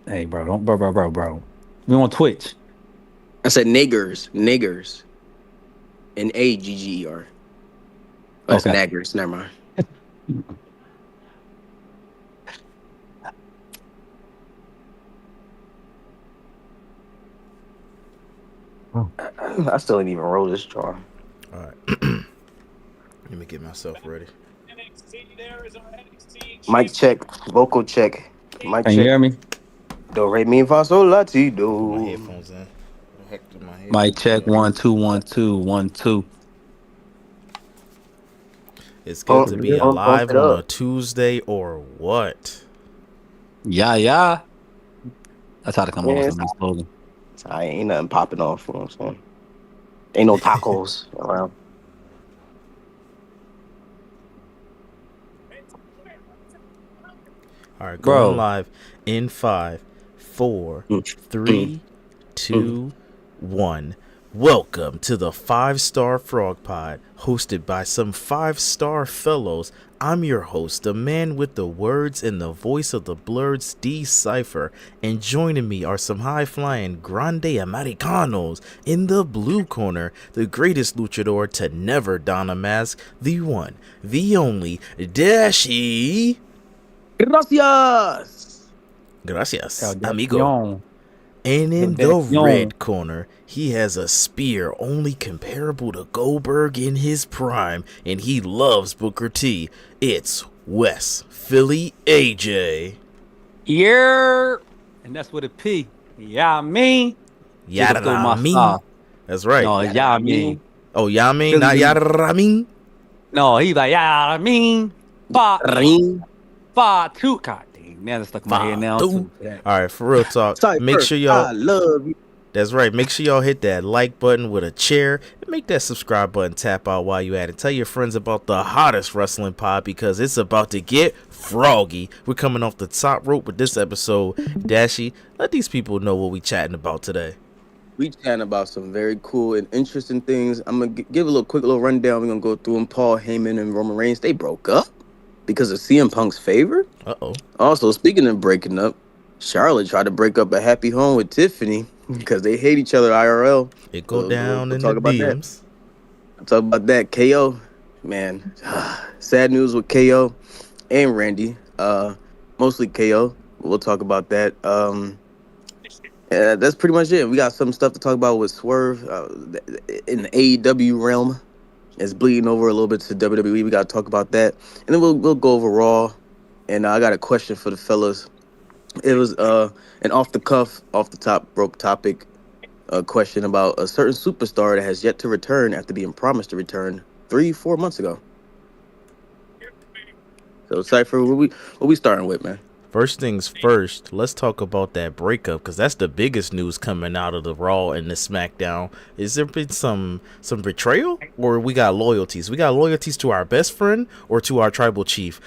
Hey, bro, don't, bro. We on Twitch. I said niggers, Nagger. Oh, that's Okay. naggers. Never mind. Oh. I still ain't even roll this jar. All right. Let me get myself ready. Mic check, vocal check, mic Can you check. hear me? Do re mi fa sol la ti Put my do. headphones in. The heck do my Mic headphones check go? 1 2 1 2 1 2. It's good Pump, to be pump alive it on a up. Tuesday or what? Yeah, yeah. That's how to come up with Yes, some new slogan. I ain't nothing popping off. You know what I'm saying? Ain't no tacos around. All right, going Bro, live in five, four, Mm, mm, three, mm. 2, 1. Welcome to the 5 Star Frog Pod, hosted by some 5 star fellows. I'm your host, the man with the words and the voice of the blerds, D Cypher, and joining me are some high-flying grande americanos in the blue corner, the greatest luchador to never don a mask, the one, the only, Dashi. Gracias. Gracias, amigo. Audacion. And in the Audacion. red corner, he has a spear only comparable to Goldberg in his prime, and he loves Booker T. It's Westphilly AJ. Yeah. And that's with a P. Yeah, I mean. Nigga stole my Yaramin. style. That's right. No, Yeah, it's yeah, I I mean. mean, Oh, Yamin, Philly not be. Yaramin. No, he like, yeah, I mean. Five, ring. 5 2. God dang, man, it's stuck in my head Five, now, two. too. For that. All right, for real talk. Make Cypher, sure y'all. I love you. That's right. Make sure y'all hit that like button with a chair and make that subscribe button tap out while you at it. Tell your friends about the hottest wrestling pod because it's about to get froggy. We're coming off the top rope with this episode. Dashi, let these people know what we chatting about today. We chatting about some very cool and interesting things. I'm gonna give a little quick little rundown. We're gonna go through them. Paul Heyman and Roman Reigns, they broke up because of CM Punk's favor. Uh-oh. Also, speaking of breaking up, Charlotte tried to break up a happy home with Tiffany because they hate each other IRL. It go We'll, down we'll in the talk about that. DMs. We'll talk about that. KO, man, sad news with KO and Randy. Mostly KO. We'll talk about that. Yeah, that's pretty much it. We got some stuff to talk about with Swerve in the AEW realm. It's bleeding over a little bit to WWE. We got to talk about that, and then we'll go over Raw. And I got a question for the fellas. It was an off the cuff, off the top rope topic question about a certain superstar that has yet to return after being promised to return 3 4 months ago. So Cypher, what we starting with, man? First things first, let's talk about that breakup because that's the biggest news coming out of the Raw and the SmackDown. Is there been some betrayal or we got loyalties? We got loyalties to our best friend or to our tribal chief.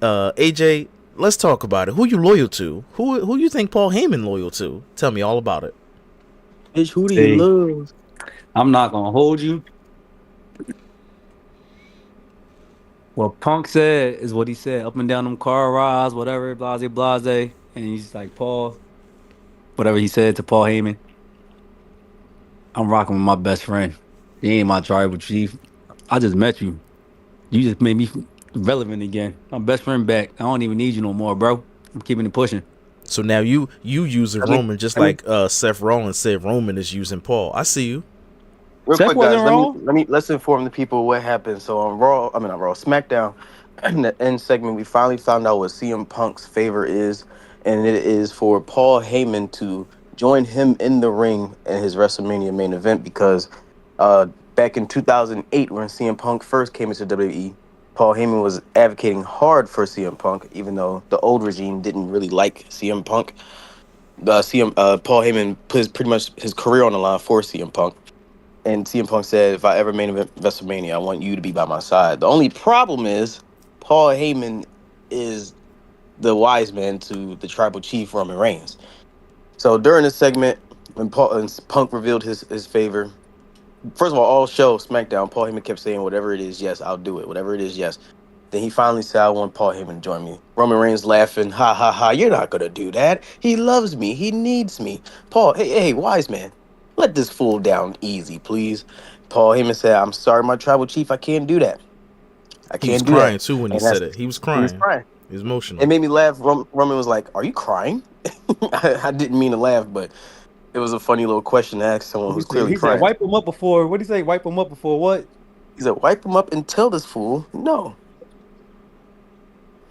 AJ, let's talk about it. Who you loyal to? Who you think Paul Heyman loyal to? Tell me all about it. Bitch, who do you See, love? I'm not going to hold you. What Punk said is what he said. Up and down them car rides, whatever, blase, blase. And he's like, Paul, whatever he said to Paul Heyman. I'm rocking with my best friend. He ain't my tribal chief. I just met you. You just made me relevant again. My best friend back. I don't even need you no more, bro. I'm keeping it pushing. So now you using Let me Roman just let me like Seth Rollins said Roman is using Paul. I see you. real Seth quick, wasn't guys. wrong. Let's inform the people what happened. So on Raw, I mean on Raw, SmackDown, in the end segment, we finally found out what CM Punk's favor is, and it is for Paul Heyman to join him in the ring in his WrestleMania main event because uh back in 2008 when CM Punk first came into WWE, Paul Heyman was advocating hard for CM Punk, even though the old regime didn't really like CM Punk. Paul Heyman put pretty much his career on the line for CM Punk. And CM Punk said, if I ever main event WrestleMania, I want you to be by my side. The only problem is Paul Heyman is the wise man to the tribal chief Roman Reigns. So during this segment, when Punk revealed his favor, first of all show SmackDown, Paul Heyman kept saying, whatever it is, yes, I'll do it. Whatever it is, yes. Then he finally said, I want Paul Heyman to join me. Roman Reigns laughing, ha ha ha, you're not gonna do that. He loves me, he needs me. Paul, hey, wise man, let this fool down easy, please. Paul Heyman said, I'm sorry, my tribal chief, I can't do that. I He was can't do that. crying too when he And said that's it. He was he was crying. crying. He was emotional. It made me laugh. Roman was like, "Are you crying?" I didn't mean to laugh, but it was a funny little question to ask someone who's clearly He said, crying. wipe him up before. What did he say? Wipe him up before what? He said, "Wipe him up and tell this fool no."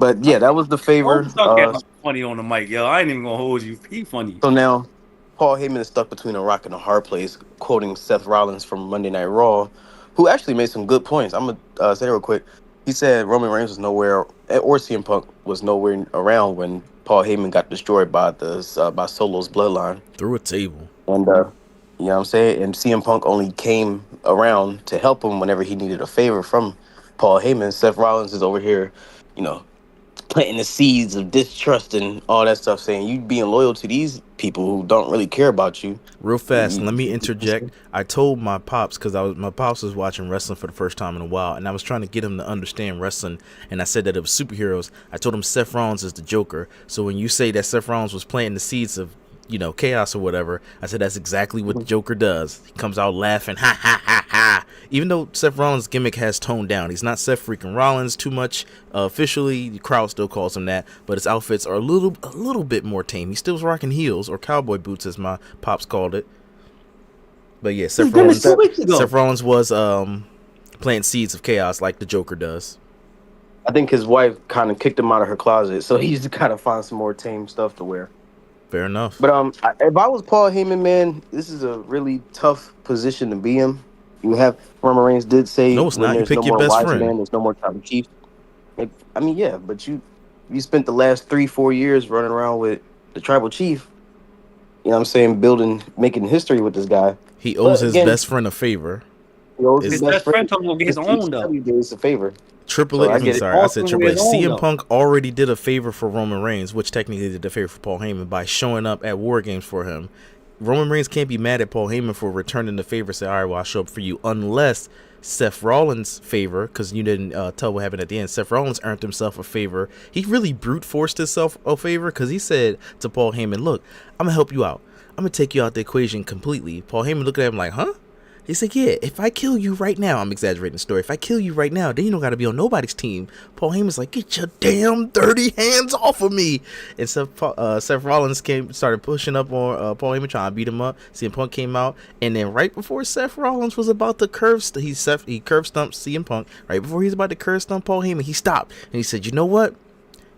But yeah, that was the favor. Funny on the mic, yo. I ain't even gonna hold you. He funny. So now Paul Heyman is stuck between a rock and a hard place, quoting Seth Rollins from Monday Night Raw, who actually made some good points. I'm gonna say it real quick. He said Roman Reigns was nowhere, or CM Punk was nowhere around when Paul Heyman got destroyed by by Solo's bloodline. Through a table. And you know what I'm saying? And CM Punk only came around to help him whenever he needed a favor from Paul Heyman. Seth Rollins is over here, you know, planting the seeds of distrust and all that stuff, saying you being loyal to these people who don't really care about you. Real fast, let me interject. I told my pops, because my pops was watching wrestling for the first time in a while, and I was trying to get him to understand wrestling, and I said that it was superheroes. I told him Seth Rollins is the Joker. So when you say that Seth Rollins was planting the seeds of, chaos or whatever, I said that's exactly what the Joker does. He comes out laughing, ha ha ha ha. Even though Seth Rollins' gimmick has toned down, he's not Seth freaking Rollins too much. Officially, the crowd still calls him that, but his outfits are a little bit more tame. He still's rocking heels or cowboy boots, as my pops called it. But yeah, Seth Rollins was planting seeds of chaos like the Joker does. I think his wife kind of kicked him out of her closet, so he's to kind of find some more tame stuff to wear. Fair enough. But if I was Paul Heyman, man, this is a really tough position to be in. You have Roman Reigns did say, no, it's not. You pick your best friend. Man, there's no more tribal chief. I mean, yeah, but you spent the last 3-4 years running around with the tribal chief. You know what I'm saying? Making history with this guy. He owes his best friend a favor. He owes his best friend told him to get his own though. It's a favor. Triple H. I said Triple H. CM Punk already did a favor for Roman Reigns, which technically did a favor for Paul Heyman by showing up at War Games for him. Roman Reigns can't be mad at Paul Heyman for returning the favor. Say, all right, well, I'll show up for you, unless Seth Rollins' favor, because you didn't tell what happened at the end. Seth Rollins earned himself a favor. He really brute forced himself a favor because he said to Paul Heyman, "Look, I'm gonna help you out. I'm gonna take you out the equation completely." Paul Heyman looked at him like, "Huh?" He said, "Yeah, if I kill you right now," I'm exaggerating the story, "if I kill you right now, then you don't got to be on nobody's team." Paul Heyman's like, "Get your damn dirty hands off of me." And Seth Rollins started pushing up on Paul Heyman, trying to beat him up. CM Punk came out, and then right before Seth Rollins was about to he curve stumped CM Punk. Right before he was about to curve stump Paul Heyman, he stopped, and he said, "You know what?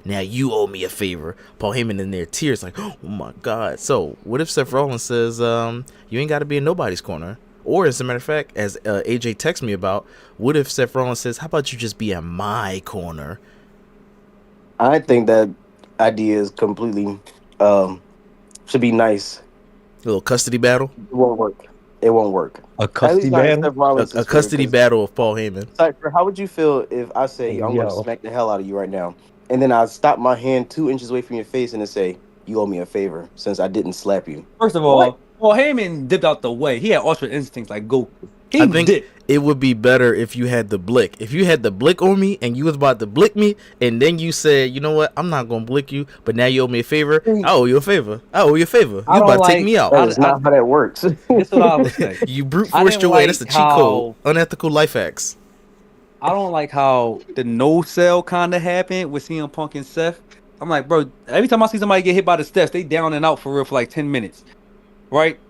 Now you owe me a favor." Paul Heyman in there, tears like, "Oh my God." So what if Seth Rollins says, "You ain't got to be in nobody's corner"? Or, as a matter of fact, as AJ texted me about, what if Seth Rollins says, "How about you just be in my corner"? I think that idea is completely should be nice. A little custody battle. It won't work. A custody battle. A custody battle of Paul Heyman. Cypher, how would you feel if I say I'm going to smack the hell out of you right now, and then I stop my hand 2 inches away from your face and then say you owe me a favor since I didn't slap you? First of all, Paul Heyman dipped out the way. He had ultra instincts like Goku. I think it would be better if you had the blick. If you had the blick on me and you was about to blick me, and then you said, "You know what? I'm not gonna blick you, but now you owe me a favor. I owe you a favor. You about to take me out." That's not how that works. That's what I would say. You brute forced your way. That's the cheat code. Unethical life hacks. I don't like how the no sell kind of happened with CM Punk and Seth. I'm like, bro, every time I see somebody get hit by the steps, they down and out for real for like 10 minutes. Right?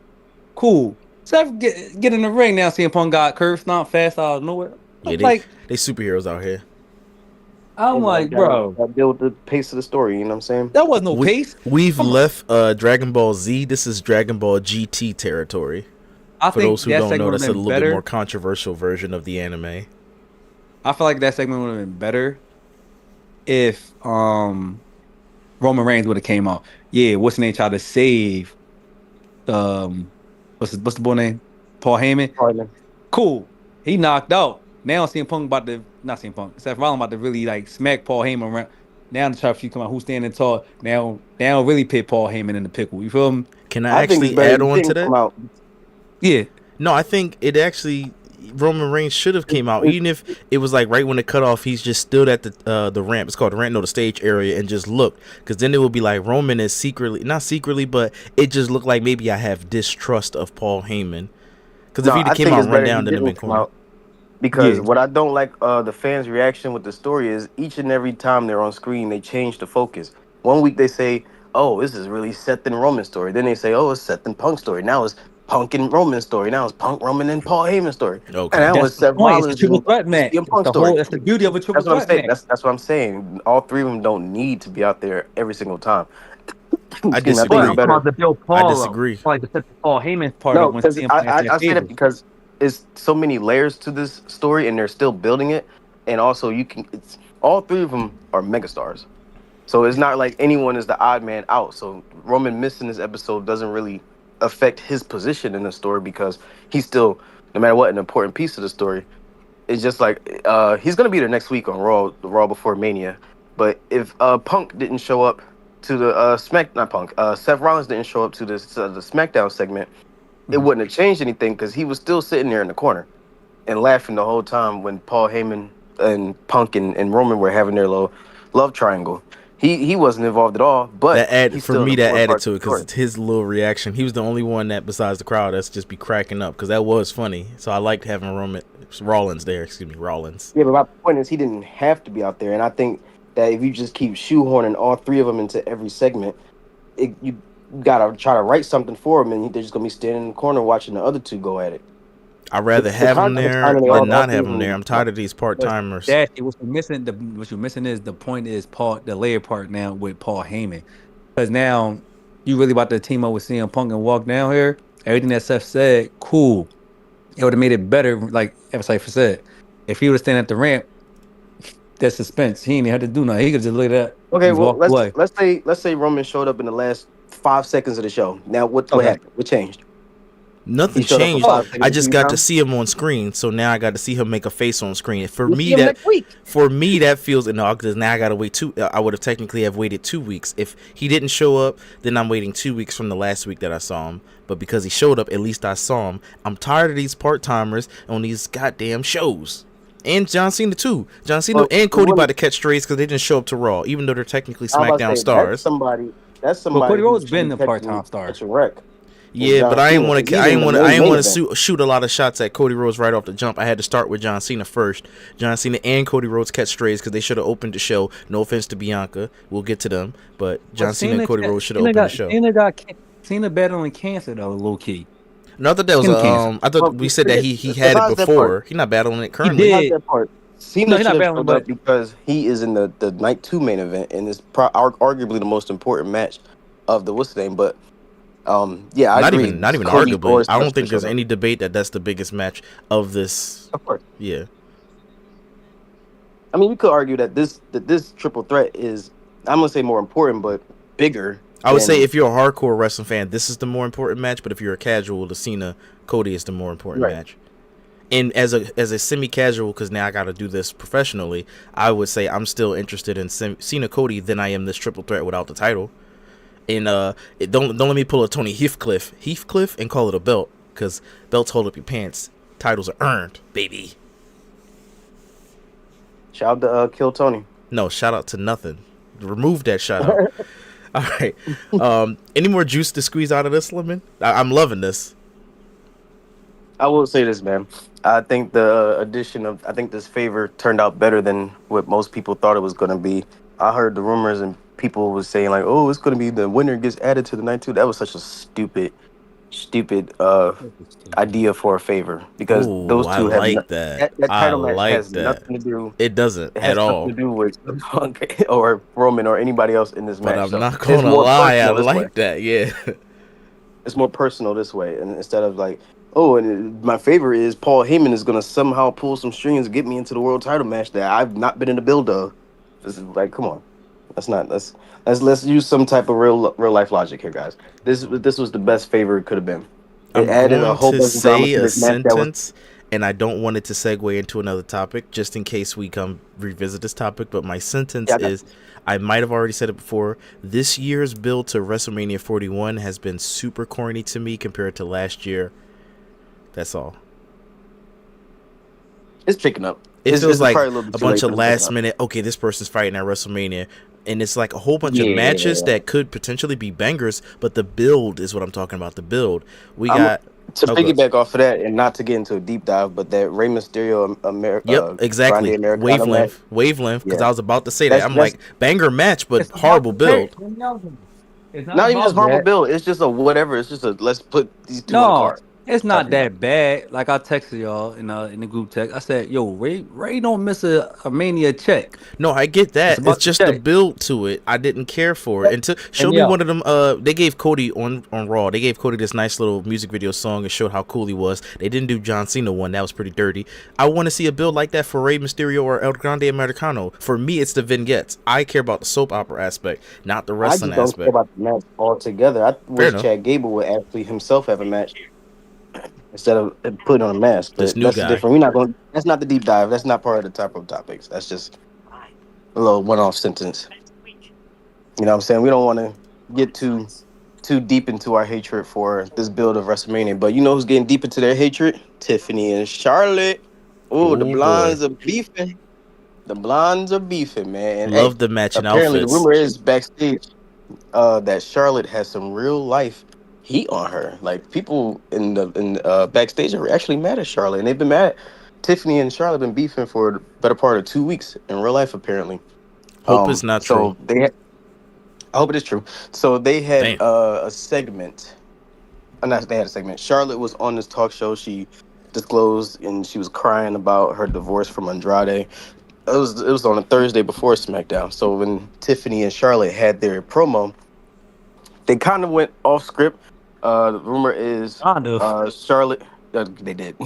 Cool. Seth get in the ring now. CM Punk got curve stomp fast out of nowhere. Yeah, they superheroes out here. I'm like, bro, that deal with the pace of the story. You know what I'm saying? That was no pace. We've left Dragon Ball Z. This is Dragon Ball GT territory. For those who don't know, that's a little bit more controversial version of the anime. I feel like that segment would have been better if Roman Reigns would have came out. Yeah, what's the name? Tried to save what's the boy name? Paul Heyman. Cool. He knocked out. Now Seth Rollins about to really like smack Paul Heyman around. Now the trap sheet come out. Who's standing tall? Now really pit Paul Heyman in the pickle. You feel me? Can I actually add on to that? Yeah. No, I think it actually. Roman Reigns should have came out, even if it was like right when it cut off. He's just stood at the ramp. It's called the ramp, no, the stage area, and just looked. Because then it would be like Roman is secretly, not secretly, but it just looked like maybe I have distrust of Paul Heyman. Because if No, he'd have I came think out it's and run better he down, then it'd been didn't come corny. out because Yeah. what I don't like the fans' reaction with the story is each and every time they're on screen they change the focus. One week they say, "Oh, this is really Seth and Roman story." Then they say, "Oh, it's Seth and Punk story." Now it's Punk and Roman story. Now it's Punk, Roman, and Paul Heyman story. And Okay. now That's it's the Seth point. It's a Rollins triple and threat match. CM It's Punk the story. whole. That's the beauty of a triple That's what I'm threat saying. match. That's what I'm saying. All three of them don't need to be out there every single time. I Excuse me. I think But it's I'm disagree. talking better. about the Bill I Paul though. disagree. Like to set the Paul Heyman part up No, when because CM Punk asked that I say that favor. because it's so many layers to this story, and they're still building it. And also, you can. It's all three of them are megastars, so it's not like anyone is the odd man out. So Roman missing this episode doesn't really affect his position in the story because he's still, no matter what, an important piece of the story. It's just like he's gonna be there next week on Raw, the Raw before Mania. But if Punk didn't show up to the not Punk, Seth Rollins didn't show up to this the SmackDown segment, it Mhm. wouldn't have changed anything because he was still sitting there in the corner and laughing the whole time when Paul Heyman and Punk and Roman were having their little love triangle. He wasn't involved at all, but That add he's for still an me, that important added part to of it the because story. it's his little reaction. He was the only one that, besides the crowd, that's just be cracking up because that was funny. So I liked having Rollins there. Excuse me, Rollins. Yeah, but my point is he didn't have to be out there, and I think that if you just keep shoehorning all three of them into every segment, you gotta try to write something for them, and they're just gonna be standing in the corner watching the other two go at it. I'd The, rather the have him contract is there fine, and than all not three have of him there. them. I'm tired of these part But timers. Dash, what you're missing is the point is Paul the layer part now with Paul Heyman. Because now you really about to team up with CM Punk and walk down here. Everything that Seth said, cool. It would have made it better, like Cypher said. If he would have stayed at the ramp, that suspense. He ain't even had to do nothing. He could just look at that Okay, and well walk away. let's say Roman showed up in the last 5 seconds of the show. Now what Okay. happened? What changed? He Nothing showed up for changed. five Oh, seconds I and just threw you got to down. see him on screen, so now I got to see him make a face on screen. We'll see him next week. For me that feels no, because now I got to wait two. I would have technically have waited 2 weeks if he didn't show up. Then I'm waiting 2 weeks from the last week that I saw him. But because he showed up, at least I saw him. I'm tired of these part timers on these goddamn shows. And John Cena too. John Cena Well, and we Cody about wouldn't. to catch strays because they didn't show up to Raw, even though they're technically I was about to SmackDown say that's stars. somebody. That's but Cody somebody who Rhodes should been be the part-time star. catching wreck. Is Yeah, but John I ain't Cena want because to. he's in the I ain't main want event. to shoot a lot of shots at Cody Rhodes right off the jump. I had to start with John Cena first. John Cena and Cody Rhodes catch strays because they should have opened the show. No offense to Bianca, we'll get to them, but John But Cena and Cody Rhodes should have Cena opened the got show. Cena battling cancer though, low key. No, I thought that was Skin cancer. I thought Well, we said that forget he had it besides that part. before. He's not battling it He currently. Besides did. that part, No, Cena he's should not have battling, showed up but because he is in the night two main event and is arguably the most important match of the what's the name. But yeah, I agree. Not even Cody arguably. or I Seth don't should have think there's showed up. any debate that that's the biggest match of this. Of course. Yeah. I mean, we could argue that this triple threat is I'm gonna say more important, but bigger I would say than if you're a hardcore wrestling fan, this is the more important match. But if you're a casual, the Cena Cody is the more important right. match. And as a semi-casual, because now I got to do this professionally, I would say I'm still interested in Cena Cody than I am this triple threat without the title. And don't let me pull a Tony Heathcliff and call it a belt, because belts hold up your pants. Titles are earned, baby. Shout out to Kill Tony. No, shout out to nothing. Remove that shout out. All right. Any more juice to squeeze out of this, Lemon? I'm loving this. I will say this, man. I think the addition of I think this favor turned out better than what most people thought it was going to be. I heard the rumors and people was saying like, "Oh, it's going to be the winner gets added to the night too." That was such a stupid idea for a favor because Oh, those I two have like that. that I title match like has that. nothing to do. It doesn't It at has nothing to all. do with Punk or Roman or anybody else in this But match. I'm So not it's gonna more lie, I personal this way. like that. Yeah. It's more personal this way, and instead of like, oh, and my favorite is Paul Heyman is gonna somehow pull some strings and get me into the world title match that I've not been in the build of. This is like, come on, let's use some type of real life logic here, guys. This was the best favor it could have been. It I'm added a going whole to bunch of drama say to a this match that was sentence, and I don't want it to segue into another topic, just in case we come revisit this topic. But my sentence yeah, is, I might have already said it before, this year's build to WrestleMania 41 has been super corny to me compared to last year. That's all. It's picking up. It feels It's like probably a little bit a too bunch late, of but it's picking last up. minute. Okay, this person's fighting at WrestleMania, and it's like a whole bunch of matches Yeah. that could potentially be bangers. But the build is what I'm talking about. The build. We I'm got. to Oh, good. piggyback off of that, and not to get into a deep dive, but that Rey Mysterio Yep, Grande exactly. Americano match. Wavelength. Because Yeah, I was about to say that. I'm that's like banger match, but It's about horrible the pay. build. It's not not even just about horrible that. build. It's just a whatever. It's just a let's put these two on the No, card it's type not of match. that bad. Like I texted y'all in the group text. I said, "Yo, Ray don't miss a Mania check. No, I get It's that. It's about the just the check." build to it. I didn't care for it. And to Hear show me me out. one of them they gave Cody on Raw. They gave Cody this nice little music video song and showed how cool he was. They didn't do John Cena one. That was pretty dirty. I want to see a build like that for Rey Mysterio or El Grande Americano. For me, it's the vignettes. I care about the soap opera aspect, not the I wrestling just don't care aspect. about the match altogether. I Fair wish enough. Chad Gable would actually himself have a match instead of putting on a mask. This But new that's guy. different. We're not going. That's not the deep dive. That's not part of the top rope topics. That's just a little one-off sentence. You know what I'm saying? We don't want to get too deep into our hatred for this build of WrestleMania. But you know who's getting deep into their hatred? Tiffany and Charlotte. Oh, the Oh boy. blondes are beefing. The blondes are beefing, man. And hey, Love the matching apparently the outfits. rumor is backstage that Charlotte has some real life heat on her. Like people in backstage are actually mad at Charlotte, and they've been mad. Tiffany and Charlotte been beefing for the better part of 2 weeks in real life, apparently. Hope it's not true. So I hope it is true. So they had Damn. a segment. Not they had a segment. Charlotte was on this talk show. She disclosed and she was crying about her divorce from Andrade. It was on a Thursday before SmackDown. So when Tiffany and Charlotte had their promo, they kind of went off script. The rumor is Kind of. Charlotte. They did.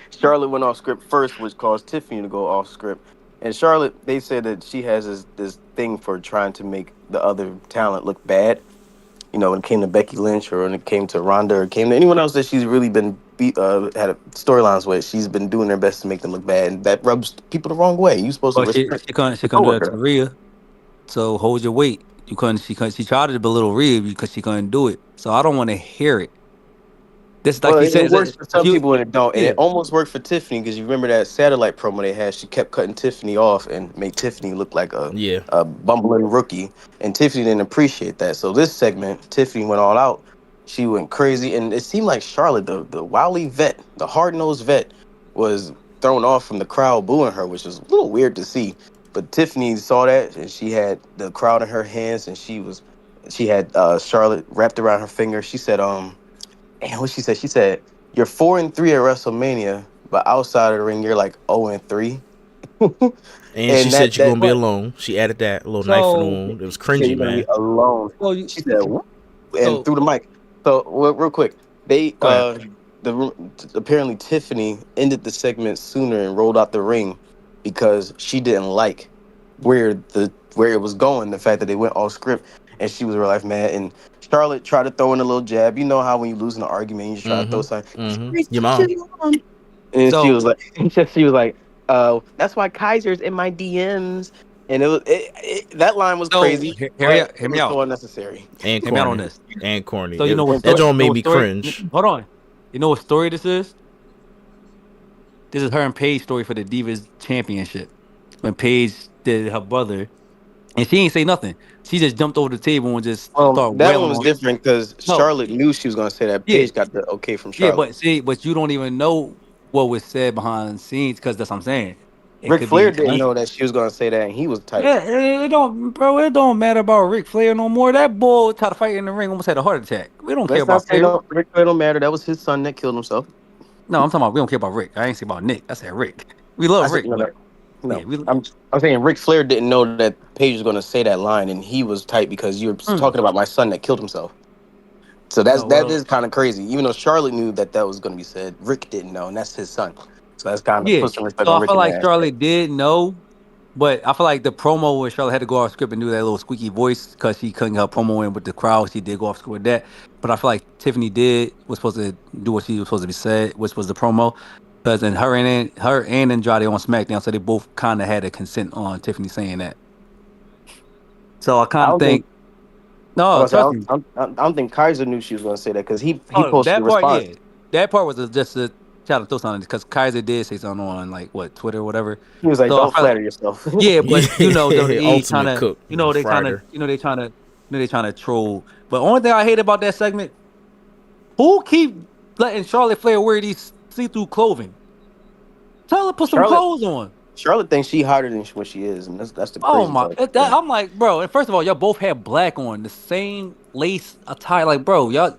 Charlotte went off script first, which caused Tiffany to go off script. And Charlotte, they said that she has this thing for trying to make the other talent look bad. You know, when it came to Becky Lynch or when it came to Ronda or came to anyone else that she's really been had storylines with, she's been doing her best to make them look bad, and that rubs people the wrong way. You're supposed to But she respect she couldn't she your couldn't do that to coworker. Rhea. So hold your weight. You couldn't. She tried to belittle Rhea because she couldn't do it. So I don't want to hear it. This like Well, you it said. works for If some you people and it don't, and yeah it almost worked for Tiffany because you remember that satellite promo they had. She kept cutting Tiffany off and made Tiffany look like Yeah. a bumbling rookie, and Tiffany didn't appreciate that. So this segment, Tiffany went all out. She went crazy, and it seemed like Charlotte, the wily vet, the hard nosed vet, was thrown off from the crowd booing her, which was a little weird to see. But Tiffany saw that, and she had the crowd in her hands, and she had Charlotte wrapped around her finger. She said, and what she said, "You're 4-3 at WrestleMania, but outside of the ring, you're like 0-3." And she And said you're that gonna be what alone. She added that a little knife in the so wound. It was she said cringy, you're gonna be man. alone. so you She said, "What?" And so through the mic. So real quick, they go ahead. apparently Tiffany ended the segment sooner and rolled out the ring because she didn't like where it was going. The fact that they went off script, and she was real life mad. And Charlotte tried to throw in a little jab. You know how when you lose in an argument, you just try to throw something. Your mom. And she So was like, that's why Kaiser's in my DMs. And that line was so crazy, but hear it me was out. so unnecessary. And Hear me out on corny. this. And corny. So you know what And That story? corny. don't You know make what me story? cringe. Hold on. You know what story this is? This is her and Paige story for the Divas Championship. When Paige did her brother, and she ain't say nothing. She just jumped over the table and just started That one wailing was on. different because No, Charlotte knew she was going to say that. yeah, Paige got the okay from yeah, Charlotte. but see, but you don't even know what was said behind the scenes because that's what I'm saying. It Ric could Flair be. didn't know that she was going to say that, and he was tight. Yeah, it don't, bro. It don't matter about Ric Flair no more. That bull tried to fight in the ring, almost had a heart attack. We don't care Let's not about say Flair. no. Ric Flair don't matter. That was his son that killed himself. No, I'm talking about we don't care about Rick. I ain't say about Nick. I said Rick. We love I said Rick, no, but no, yeah, no. we. I'm saying Ric Flair didn't know that Paige was going to say that line, and he was tight because you're Mm, talking about my son that killed himself. So no, that well, is kind of crazy. Even though Charlotte knew that that was going to be said, Rick didn't know, and that's his son. So that's kind of yeah. put some respect So on I Rick feel in like that aspect. Charlotte did know, but I feel like the promo where Charlotte had to go off script and do that little squeaky voice because she couldn't get her promo in with the crowd. She did go off script with that. But I feel like Tiffany was supposed to do what she was supposed to be said, which was the promo. Because then her and Andrade on SmackDown, so they both kind of had a consent on Tiffany saying that. So I I kind of don't think. think no, I trust me. don't think Kaiser knew she was going to say that because he Oh, posted a that part, response. yeah, that part was just a try to throw something because Kaiser did say something on like what Twitter or whatever. He was like, So I "Don't felt like flatter yourself." yeah, but you know WWE trying Ultimate to Cook they trying to Friday. they trying to they trying to troll. But only thing I hate about that segment, who keep letting Charlotte Flair wear these see-through clothing? Tell her to put some Charlotte clothes on. Charlotte thinks she hotter than what she is, and that's the Oh crazy my! part. I'm like, bro. And first of all, y'all both had black on, the same lace attire. Like, bro, y'all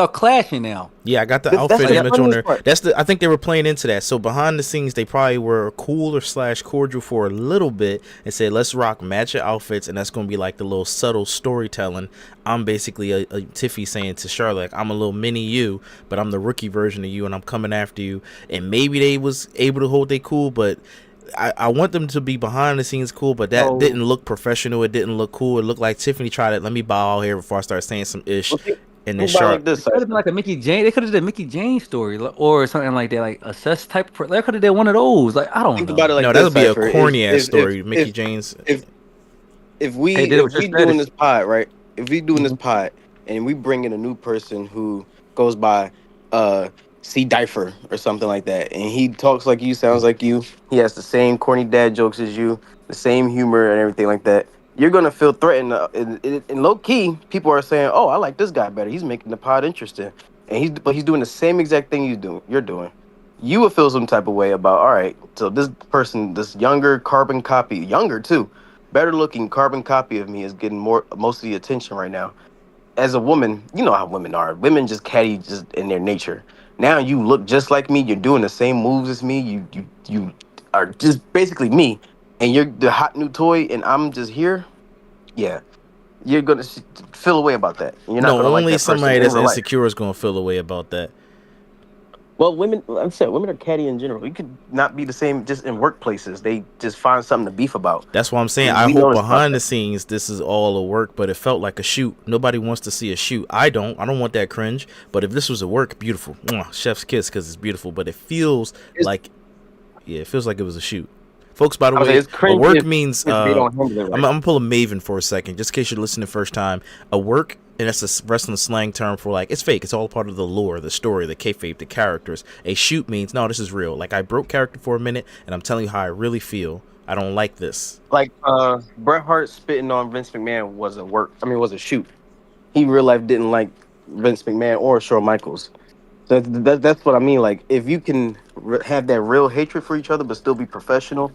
clashing now. Yeah, I got the That's outfit Like, the image on funniest there. part. I think they were playing into that. So behind the scenes, they probably were cool or / cordial for a little bit and said, let's rock match your outfits. And that's going to be like the little subtle storytelling. I'm basically a Tiffy saying to Charlotte, I'm a little mini you, but I'm the rookie version of you and I'm coming after you. And maybe they was able to hold they cool, but I want them to be behind the scenes cool, but that so didn't look professional. It didn't look cool. It looked like Tiffany tried it. Let me bow out here before I start saying some ish. Well, And then think about it like Charlotte. this, it could have been Cypher. like a Mickey Jane. They could have did a Mickey Jane story or something like that, like a sus type. They could have did one of those. Like, I don't Think about it know. like No, that this, would be a Cypher. corny ass story. Mickey James. If They did it with if we Trish doing Stratus. this pod, right? If we doing this Mhm. pod and we bring in a new person who goes by uh C Difer or something like that, and he talks like you, sounds like you, he has the same corny dad jokes as you, the same humor and everything like that, you're gonna feel threatened. In low key, people are saying, "Oh, I like this guy better. He's making the pod interesting," and he's doing the same exact thing you're doing. You would feel some type of way about, all right, so this person, this younger carbon copy, younger too, better looking carbon copy of me is getting most of the attention right now. As a woman, you know how women are. Women just catty just in their nature. Now you look just like me. You're doing the same moves as me. You are just basically me, and you're the hot new toy, and I'm just here. Yeah, you're gonna feel away about that. You're not No, gonna like only that person somebody in that's real life. insecure is gonna feel a way about that. Well, women, like I said, women are catty in general. You could not be the same just in workplaces. They just find something to beef about. That's why I'm saying I We hope notice about behind that. the scenes this is all a work, but it felt like a shoot. Nobody wants to see a shoot. I don't. I don't want that cringe. But if this was a work, beautiful. Mwah, chef's kiss because it's beautiful. But it feels It's, like, yeah, it feels like it was a shoot. Folks, by the I would say way, it's a cringe work means if they don't handle it I'm right. gonna pull a Maven for a second, just in case you're listening the first time. A work, and that's a wrestling slang term for like it's fake. It's all part of the lore, the story, the kayfabe, the characters. A shoot means no, this is real. Like I broke character for a minute, and I'm telling you how I really feel. I don't like this. Like Bret Hart spitting on Vince McMahon was a work. I mean, was a shoot. He real life didn't like Vince McMahon or Shawn Michaels. That's what I mean. Like if you can have that real hatred for each other, but still be professional,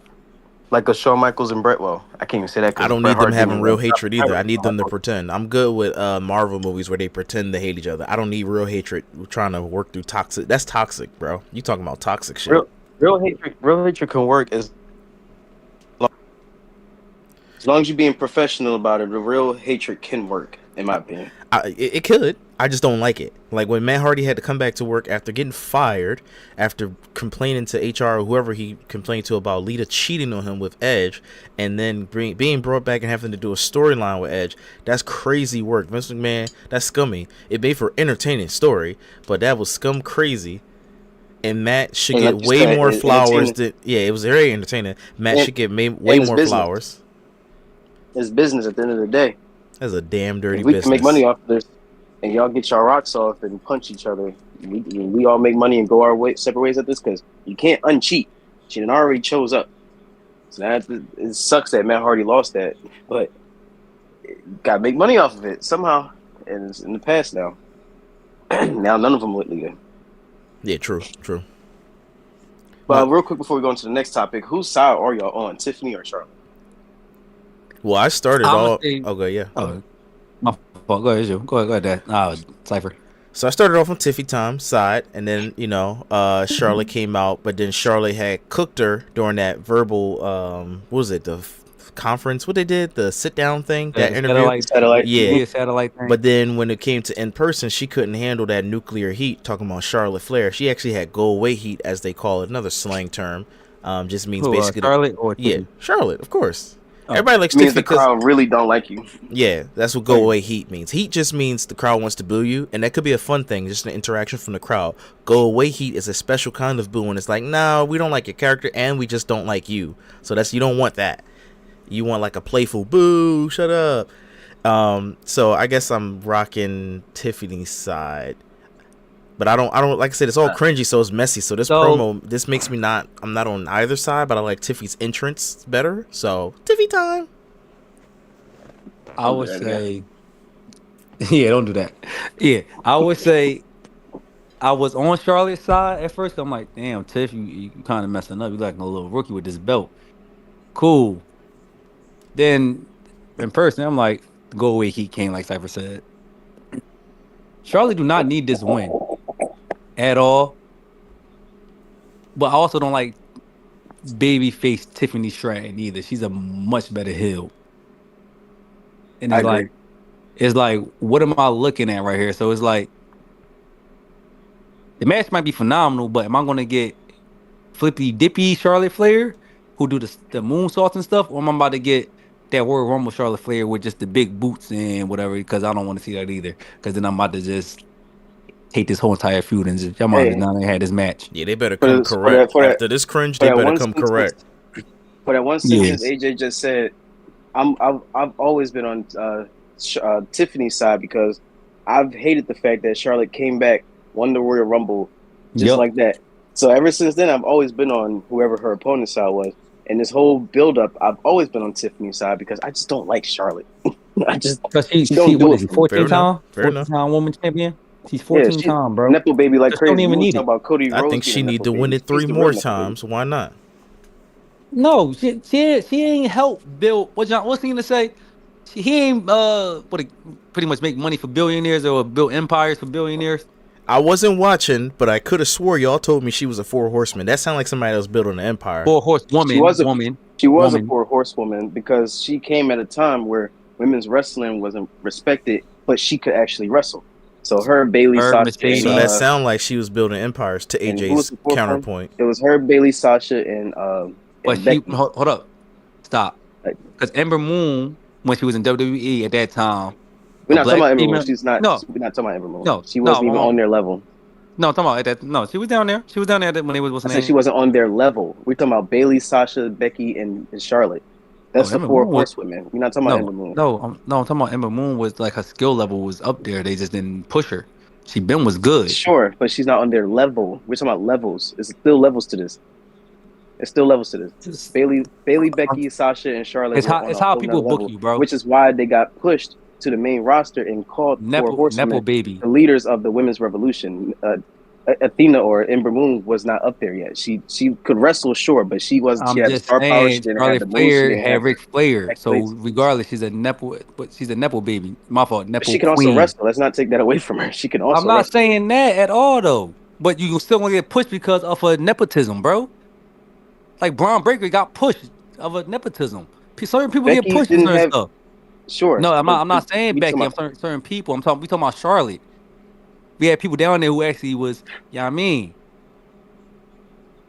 like a Shawn Michaels and Bret. Well, I can't even say that I because don't Bret need them Hart didn't having even real like hatred either. I need Shawn them to Michaels. pretend. I'm good with Marvel movies where they pretend to hate each other. I don't need real hatred trying to work through toxic. That's toxic, bro. You talking about toxic shit. Real hatred can work as long as you're being professional about it. The real hatred can work, in my opinion. It could. I just don't like it. Like when Matt Hardy had to come back to work after getting fired, after complaining to HR or whoever he complained to about Lita cheating on him with Edge, and then being brought back and having to do a storyline with Edge. That's crazy work. Vince McMahon, that's scummy. It made for entertaining story, but that was scum crazy. And Matt should And get like you way said, more flowers. entertaining Yeah, it was very entertaining. Matt and, should get way and it's more business. flowers. It's business at the end of the day. That's a damn dirty If we can make business. money off of this, and y'all get your rocks off and punch each other, we all make money and go our separate ways at this because you can't uncheat. She done already chose up. So it sucks that Matt Hardy lost that, but gotta make money off of it somehow. And it's in the past now. Now none of them look good. Yeah, true. But real quick before we go into the next topic, whose side are y'all on, Tiffany or Charlotte? Well, I started I'm gonna off. say, Okay, yeah. oh, my fault. Go ahead, you. Go ahead, Dad. Cypher. So I started off on Tiffy Time's side, and then Charlotte came out, but then Charlotte had cooked her during that verbal what was it, the conference? What they did, the sit down thing, that interview. Satellite. Yeah. Satellite thing. But then when it came to in person, she couldn't handle that nuclear heat. Talking about Charlotte Flair, she actually had go away heat, as they call it, another slang term. Just means Who, basically Charlotte or yeah, Tiffany? Charlotte, of course. Oh. Everybody likes It means Tiffy the because crowd really don't like you. yeah, that's what go away heat means. Heat just means the crowd wants to boo you, and that could be a fun thing, just an interaction from the crowd. Go away heat is a special kind of booing. It's like, no, we don't like your character, and we just don't like you. So you don't want that. You want like a playful boo, shut up. So I guess I'm rocking Tiffany's side. But I don't like I said, it's all cringy, so it's messy. So this So promo, this makes me not. I'm not on either side, but I like Tiffy's entrance better. So Tiffy time. I would say, yeah, don't do that. Yeah, I would say I was on Charlotte's side at first. I'm like, damn, Tiff, you kind of messing up. You like a little rookie with this belt. Cool. Then in person, I'm like, go away, Heat King, like Cypher said. Charlotte do not need this win at all. But I also don't like babyface Tiffany Stratton either. She's a much better heel. And it's like, what am I looking at right here? So it's like, the match might be phenomenal, but am I going to get flippy dippy Charlotte Flair, who do the moonsaults and stuff, or am I about to get that Royal Rumble Charlotte Flair with just the big boots and whatever? Because I don't want to see that either. Because then I'm about to just take this whole entire feud and just y'all might not had this match. Yeah, they better come correct after this cringe. They better come correct. For that one sentence AJ just said, I've always been on Tiffany's side because I've hated the fact that Charlotte came back, won the Royal Rumble, just like that. So ever since then, I've always been on whoever her opponent's side was. And this whole build-up, I've always been on Tiffany's side because I just don't like Charlotte. I just she don't do it. 14-time woman champion. She's 14-time, bro. Nepo baby like crazy. Don't even need it. About Cody I Rhodes think she need to win it 3 more times. Why not? No, she ain't help build. What's he gonna say? He ain't pretty much make money for billionaires or build empires for billionaires. I wasn't watching, but I could have swore y'all told me she was a 4 horseman. That sounded like somebody else building an empire. 4 horsewoman. She was a 4 horsewoman because she came at a time where women's wrestling wasn't respected, but she could actually wrestle. So her, Bailey, Sasha. So that sounded like she was building empires to AJ's counterpoint. It was her, Bailey, Sasha, and but she hold up, stop. Because Ember Moon, when she was in WWE at that time. We're not talking about Ember Moon. She's not. No, we're not talking about Ember Moon. No, she wasn't even on their level. No, I'm talking about that. No, she was down there. She was down there when they was. I said she wasn't on their level. We're talking about Bailey, Sasha, Becky, and Charlotte. That's the 4 horsewomen. We're not talking about Ember Moon. No, I'm talking about Ember Moon was like her skill level was up there. They just didn't push her. She was good. Sure, but she's not on their level. We're talking about levels. It's still levels to this. It's still levels to this. Bailey, Becky, Sasha, and Charlotte. It's how people book you, bro. Which is why they got pushed to the main roster and called Nepo, 4 horsemen, Nepo baby, the leaders of the women's revolution. Athena or Ember Moon was not up there yet. She could wrestle, sure, but she wasn't. She had star power. She didn't have the Flair had Ric Flair, so regardless, she's a Nepo. But she's a Nepo baby. My fault. Nepo. She can also wrestle. Let's not take that away from her. She can also. I'm not saying that at all, though. But you still gonna get pushed because of a nepotism, bro. Like Braun Breaker got pushed of a nepotism. Certain people get pushed in certain stuff. Sure. No, I'm not saying Becky. I'm saying certain people. We talking about Charlotte. We had people down there who actually was, you know what I mean?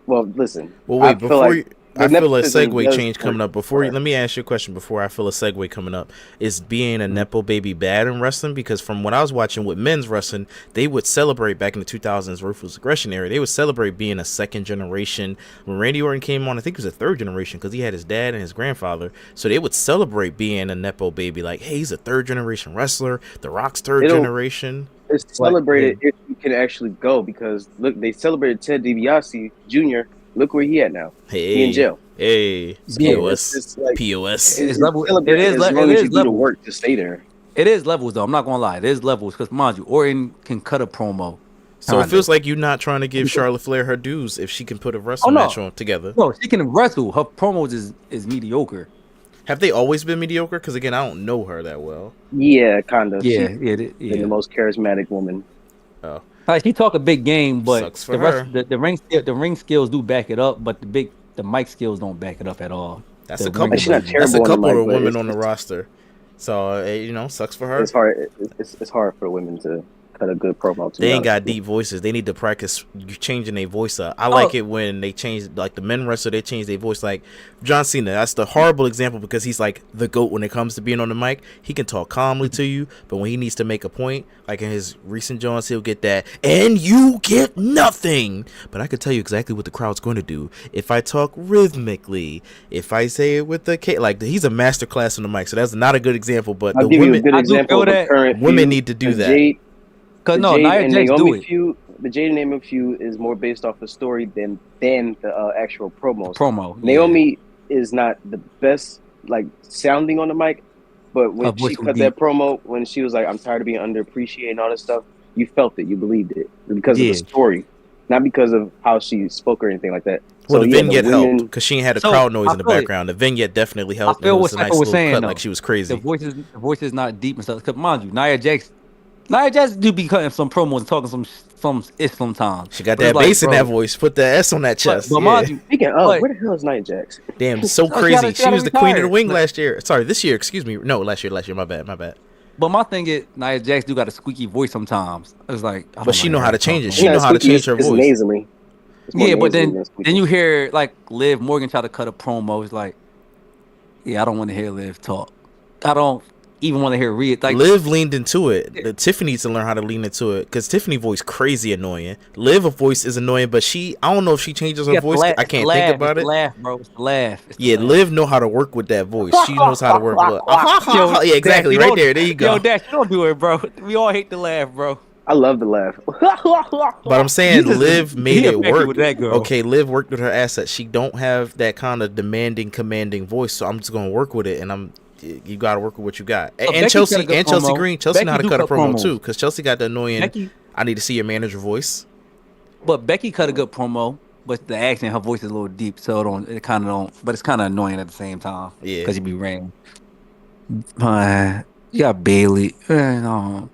Well, listen. Well, wait, I feel a segue change coming up. Let me ask you a question before I feel a segue coming up. Is being a Nepo baby bad in wrestling? Because from what I was watching with men's wrestling, they would celebrate back in the 2000s Ruthless Aggression era. They would celebrate being a 2nd generation. When Randy Orton came on, I think it was a 3rd generation because he had his dad and his grandfather. So they would celebrate being a Nepo baby. Like, hey, he's a 3rd generation wrestler. The Rock's 3rd generation. It's celebrated if you can actually go because look, they celebrated Ted DiBiase Jr. Look where he at now. Hey, he in jail. Hey, POS. It's like, POS. It is level work to stay there. It is levels though. I'm not gonna lie. It is levels because mind you, Orton can cut a promo. So it feels like you're not trying to give Charlotte Flair her dues if she can put a wrestling match on together. No, she can wrestle. Her promos is mediocre. Have they always been mediocre? Because again, I don't know her that well. Yeah, kind of. Yeah, the most charismatic woman. Oh, like she talk a big game, but the rest, the ring skills do back it up, but the mic skills don't back it up at all. That's a couple. That's a couple of women on the roster. So sucks for her. It's hard. It's hard for women to cut a good promo. They ain't got deep voices. They need to practice changing their voice up. I like it when they change, like the men wrestler, they change their voice. Like John Cena, that's the horrible example because he's like the GOAT when it comes to being on the mic. He can talk calmly to you, but when he needs to make a point, like in his recent Johns, he'll get that, and you get nothing. But I can tell you exactly what the crowd's going to do if I talk rhythmically, if I say it with the K. Like he's a master class on the mic, so that's not a good example. But I'll the give you a good example of the current women need to do that. Because Nia Jax do it. the Jade and Naomi feud is more based off the story than the actual promos. Promo. Naomi is not the best like sounding on the mic, but when she cut that promo, when she was like, "I'm tired of being underappreciated" and all this stuff, you felt it, you believed it because of the story, not because of how she spoke or anything like that. Well, so, the vignette helped because she ain't had a crowd noise in the background. The vignette definitely helped. I feel what a nice was little saying, cut, though. like she was crazy. The voice is not deep and stuff. Cause mind you, Nia Jax do be cutting some promos and talking some ish sometimes. She got that bass in that voice. Put the S on that chest. But mind you, speaking of, where the hell is Nia Jax? Damn, so crazy. She was the queen of the wing last year. Sorry, this year. Excuse me. No, last year. My bad. But my thing is, Nia Jax do got a squeaky voice sometimes. It's like, but she know how to change it. She know how to change her voice. Nasally. Yeah, but then you hear like Liv Morgan try to cut a promo. It's like, yeah, I don't want to hear Liv talk. I don't even want to hear Rhea. Like, Liv leaned into it. Tiffany needs to learn how to lean into it because Tiffany voice crazy annoying. Liv voice is annoying, but I don't know if she changes her voice. I can't think about it. Laugh, bro. It's the laugh. Liv know how to work with that voice. She knows how to work with. Yeah, exactly. Right there you go. Yo, Dash, you don't do it, bro. We all hate the laugh, bro. I love the laugh. But I'm saying Liv made it work. Okay, Liv worked with her assets. She don't have that kind of demanding, commanding voice, so I'm just gonna work with it. And you got to work with what you got. And Chelsea Green, Chelsea know how to cut a promo too, because Chelsea got the annoying. I need to see your manager voice. But Becky cut a good promo, but the accent, her voice is a little deep, so it kind of don't. But it's kind of annoying at the same time. Yeah, because you be ran. You got Bailey. No.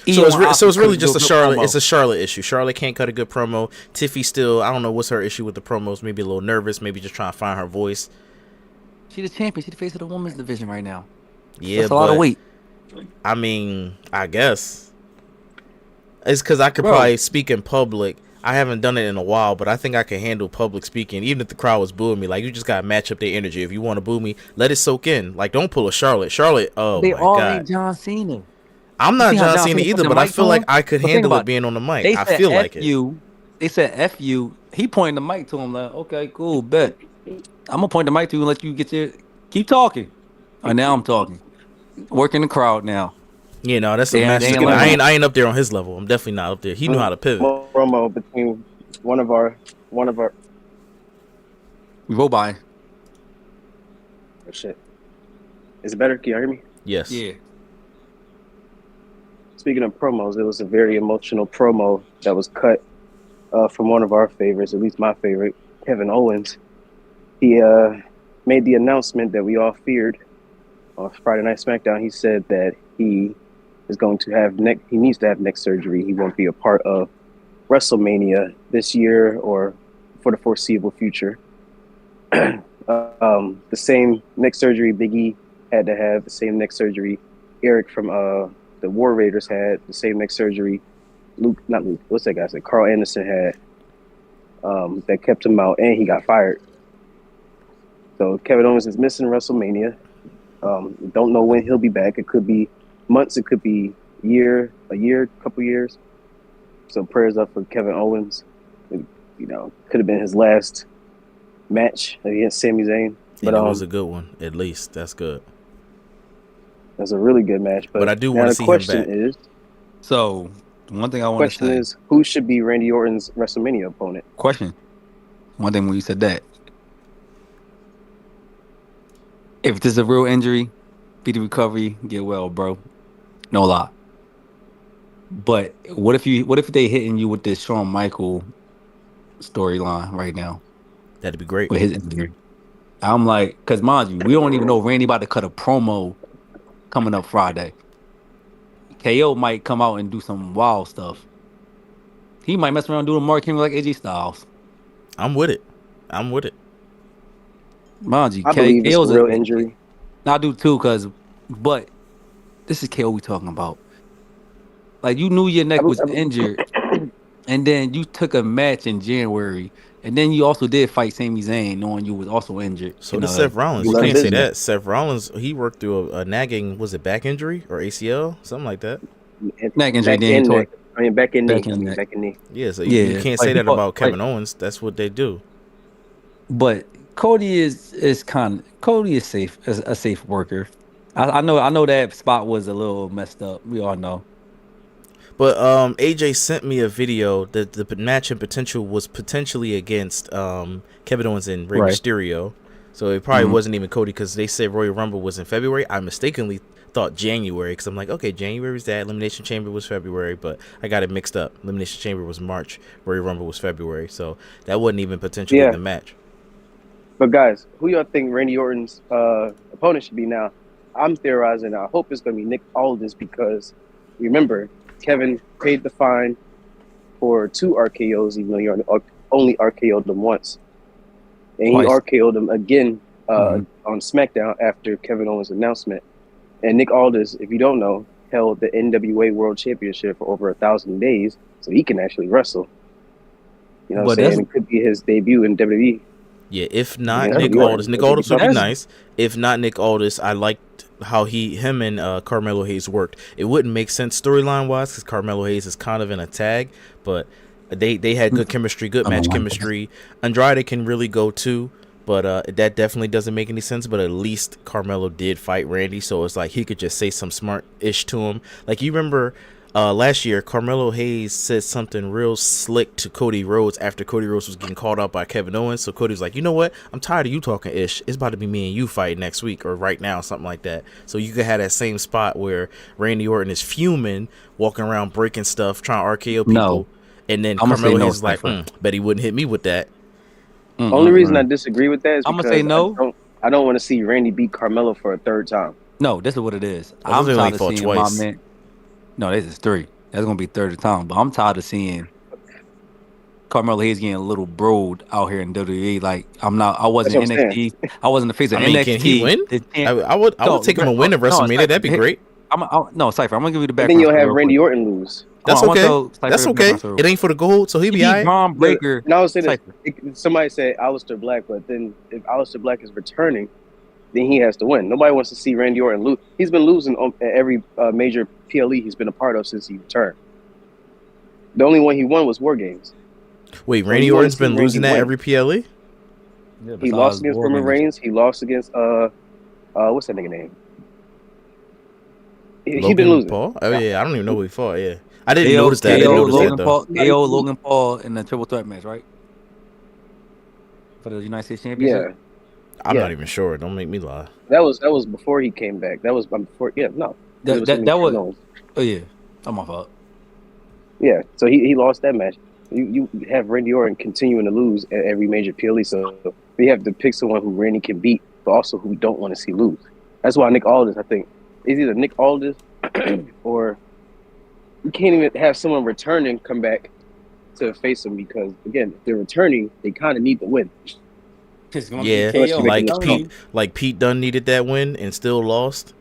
So it's really just a Charlotte. It's a Charlotte issue. Charlotte can't cut a good promo. Tiffy still, I don't know what's her issue with the promos. Maybe a little nervous. Maybe just trying to find her voice. She's the champion. She's the face of the women's division right now. Yeah, that's a lot of weight. I mean, I guess it's because I could probably speak in public. I haven't done it in a while, but I think I can handle public speaking, even if the crowd was booing me. Like, you just gotta match up their energy. If you want to boo me, let it soak in. Like, don't pull a Charlotte. Oh they my all god, ain't John Cena. I'm not John Cena either, but I feel like I could handle it being on the mic. I feel like it. They said F you. He pointed the mic to him like, okay, cool, bet. I'm gonna point the mic to you and let you keep talking. Now I'm talking. Working the crowd now. Yeah, no, that's a master. I ain't up there on his level. I'm definitely not up there. He knew how to pivot. Promo between one of our. We go by. Oh shit! Is it better? Can you hear me? Yes. Yeah. Speaking of promos, it was a very emotional promo that was cut from one of our favorites, at least my favorite, Kevin Owens. He made the announcement that we all feared on Friday Night SmackDown. He said that he is going to have he needs to have neck surgery. He won't be a part of WrestleMania this year or for the foreseeable future. The same neck surgery Big E had to have, the same neck surgery Eric from the War Raiders had, the same neck surgery what's that guy said? Carl Anderson had, that kept him out, and he got fired. So Kevin Owens is missing WrestleMania. Don't know when he'll be back. It could be months, it could be couple years. So prayers up for Kevin Owens. It, could have been his last match against Sami Zayn. But it was a good one, at least. That's good. That's a really good match. But I do want to see him back. So one thing I want to say is, who should be Randy Orton's WrestleMania opponent? Question. One thing when you said that, if this is a real injury, speedy recovery, get well, bro. No lie. But what if they hitting you with this Shawn Michael storyline right now? That'd be great. With his injury. I'm like, because mind you, we don't even know Randy about to cut a promo coming up Friday. KO might come out and do some wild stuff. He might mess around doing Mark Henry like AJ Styles. I'm with it. Mind you, I believe it's a real injury. I do too, but this is KO we talking about. Like, you knew your neck was injured, and then you took a match in January, and then you also did fight Sami Zayn, knowing you was also injured. So did Seth Rollins. You can't say that. Seth Rollins, he worked through a nagging, was it back injury or ACL, something like that? Neck injury. Back in knee. Yeah, so you can't say that about Kevin Owens. That's what they do. But Cody is safe, as a safe worker. I know that spot was a little messed up. We all know. But AJ sent me a video that the match in potential was potentially against Kevin Owens and Rey Mysterio. So it probably wasn't even Cody because they said Royal Rumble was in February. I mistakenly thought January because I'm like, okay, January was that. Elimination Chamber was February, but I got it mixed up. Elimination Chamber was March. Royal Rumble was February. So that wasn't even potentially the match. But guys, who y'all think Randy Orton's opponent should be now? I'm theorizing. I hope it's going to be Nick Aldis because remember, Kevin paid the fine for 2 RKOs, even though you only RKO'd them once. And he RKO'd him again on SmackDown after Kevin Owens' announcement. And Nick Aldis, if you don't know, held the NWA World Championship for over 1,000 days, so he can actually wrestle. You know what I'm saying? It could be his debut in WWE. Yeah, if not Nick Aldis. Nick Aldis would be nice. If not Nick Aldis, I liked how him and Carmelo Hayes worked. It wouldn't make sense storyline-wise because Carmelo Hayes is kind of in a tag, but they had good chemistry, good match chemistry. Andrade can really go too, but that definitely doesn't make any sense. But at least Carmelo did fight Randy, so it's like he could just say some smart-ish to him. Like you remember last year, Carmelo Hayes said something real slick to Cody Rhodes after Cody Rhodes was getting called out by Kevin Owens. So Cody was like, you know what? I'm tired of you talking ish. It's about to be me and you fight next week or right now, something like that. So you could have that same spot where Randy Orton is fuming, walking around breaking stuff, trying to RKO people. No. And then Carmelo Hayes is like, bet he wouldn't hit me with that. Only reason I disagree with that is because I don't want to see Randy beat Carmelo for a 3rd time. No, this is what it is. I'm tired of seeing my man. No, this is 3. That's gonna be 3rd time. But I'm tired of seeing Carmelo Hayes getting a little broed out here in WWE. Like I wasn't in NXT. I wasn't the face of NXT. Can he win? I would take him a win at WrestleMania. That'd be great. No, Cypher. I'm gonna give you the background. Then you'll have Randy Orton lose. That's okay. That's okay. It ain't for the gold, so he'll be alright. Braun Breaker. No, I was saying somebody said Aleister Black, but then if Aleister Black is returning, then he has to win. Nobody wants to see Randy Orton lose. He's been losing at every major PLE he's been a part of since he returned. The only one he won was War Games. Wait, Randy Orton's been losing at every PLE? Yeah, he lost against Roman Reigns. He lost against what's that nigga name? He's been losing. Paul? Oh yeah, I don't even know who he fought. Yeah, I didn't notice that. KO Logan Paul in the triple threat match, right? For the United States Championship. Yeah. I'm not even sure. Don't make me lie. That was before he came back. That was before. Yeah, no. That was. Oh yeah, I'm my fault. Yeah, so he lost that match. You have Randy Orton continuing to lose at every major PLE, so we have to pick someone who Randy can beat, but also who we don't want to see lose. That's why Nick Aldis, I think, is either Nick Aldis or you can't even have someone returning come back to face him because again, if they're returning, they kind of need the win. Yeah, like Pete Dunne needed that win and still lost.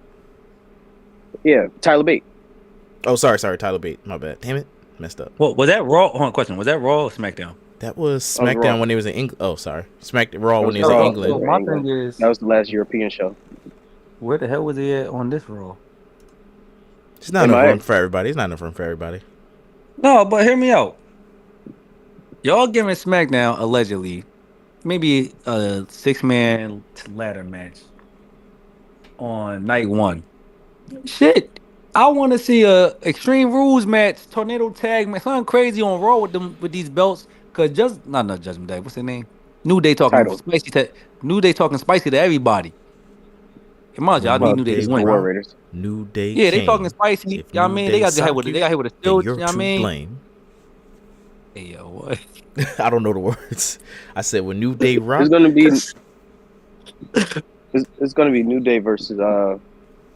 Yeah, Tyler Bate. Oh, sorry, Tyler Bate. My bad. Damn it, messed up. Well, was that Raw? Hold on, question. Was that Raw or SmackDown? That was SmackDown when he was in England. Oh, sorry, Raw when he was in England. My thing is that was the last European show. Where the hell was he at on this Raw? It's not enough room for everybody. It's not enough room for everybody. No, but hear me out. Y'all giving SmackDown allegedly maybe a 6-man ladder match on night 1. Shit, I want to see a Extreme Rules match, tornado tag match, something crazy on Raw with these belts. Cause not Judgment Day. What's their name? New Day talking spicy. New Day talking spicy to everybody. Come on, y'all need New Day to win. War Raiders. New Day. Yeah, they talking spicy. You know what I mean? They got hit with a still. You know what I mean? Blame. Hey yo, what? I don't know the words. I said when New Day rock. It's gonna be. It's gonna be New Day versus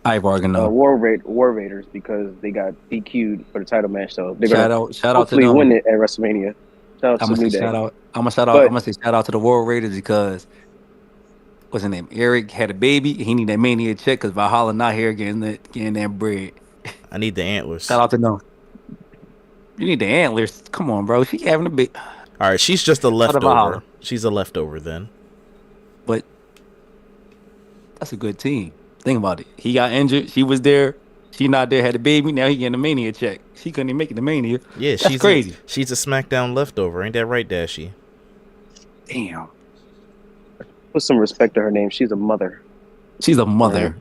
War Raiders because they got DQ'd for the title match. So they're shout out to them. Win it at WrestleMania. Shout out to New Day. I'm gonna say shout out to the War Raiders because what's his name? Eric had a baby. He need that Mania check because Valhalla not here getting that bread. I need the antlers. Shout out to them. You need the antlers. Come on, bro. She having a big. All right, she's just a leftover. She's a leftover then. But that's a good team. Think about it. He got injured. She was there. She not there. Had a baby. Now he getting a Mania check. She couldn't even make it to Mania. Yeah, that's crazy. She's a SmackDown leftover. Ain't that right, Dashi? Damn. Put some respect to her name. She's a mother. She's a mother.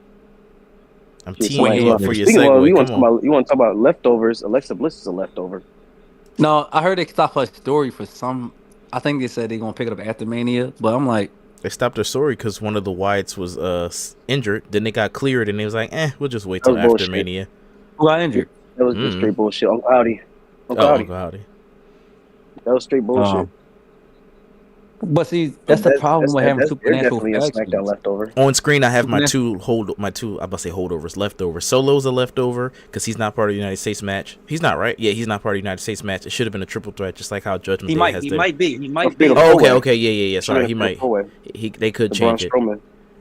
I'm teeing you up for your Speaking of, segue. Come on. you want to talk about leftovers? Alexa Bliss is a leftover. No, I heard they stopped her story for some. I think they said they're gonna pick it up after Mania, but I'm like, they stopped their story because one of the Wyatts was injured. Then they got cleared, and they was like, we'll just wait till after Mania. Who got injured? That was just straight bullshit. Uncle Howdy. Uncle Howdy. That was straight bullshit. But see, that's the problem with having supernatural factions. SmackDown leftover. On screen, I have my two holdovers leftover. Solo's a leftover because he's not part of the United States match. He's not, right? Yeah, he's not part of the United States match. It should have been a triple threat, just like how Judgment Day has. He might be. Oh, okay, yeah. Sorry, he might. They could change it.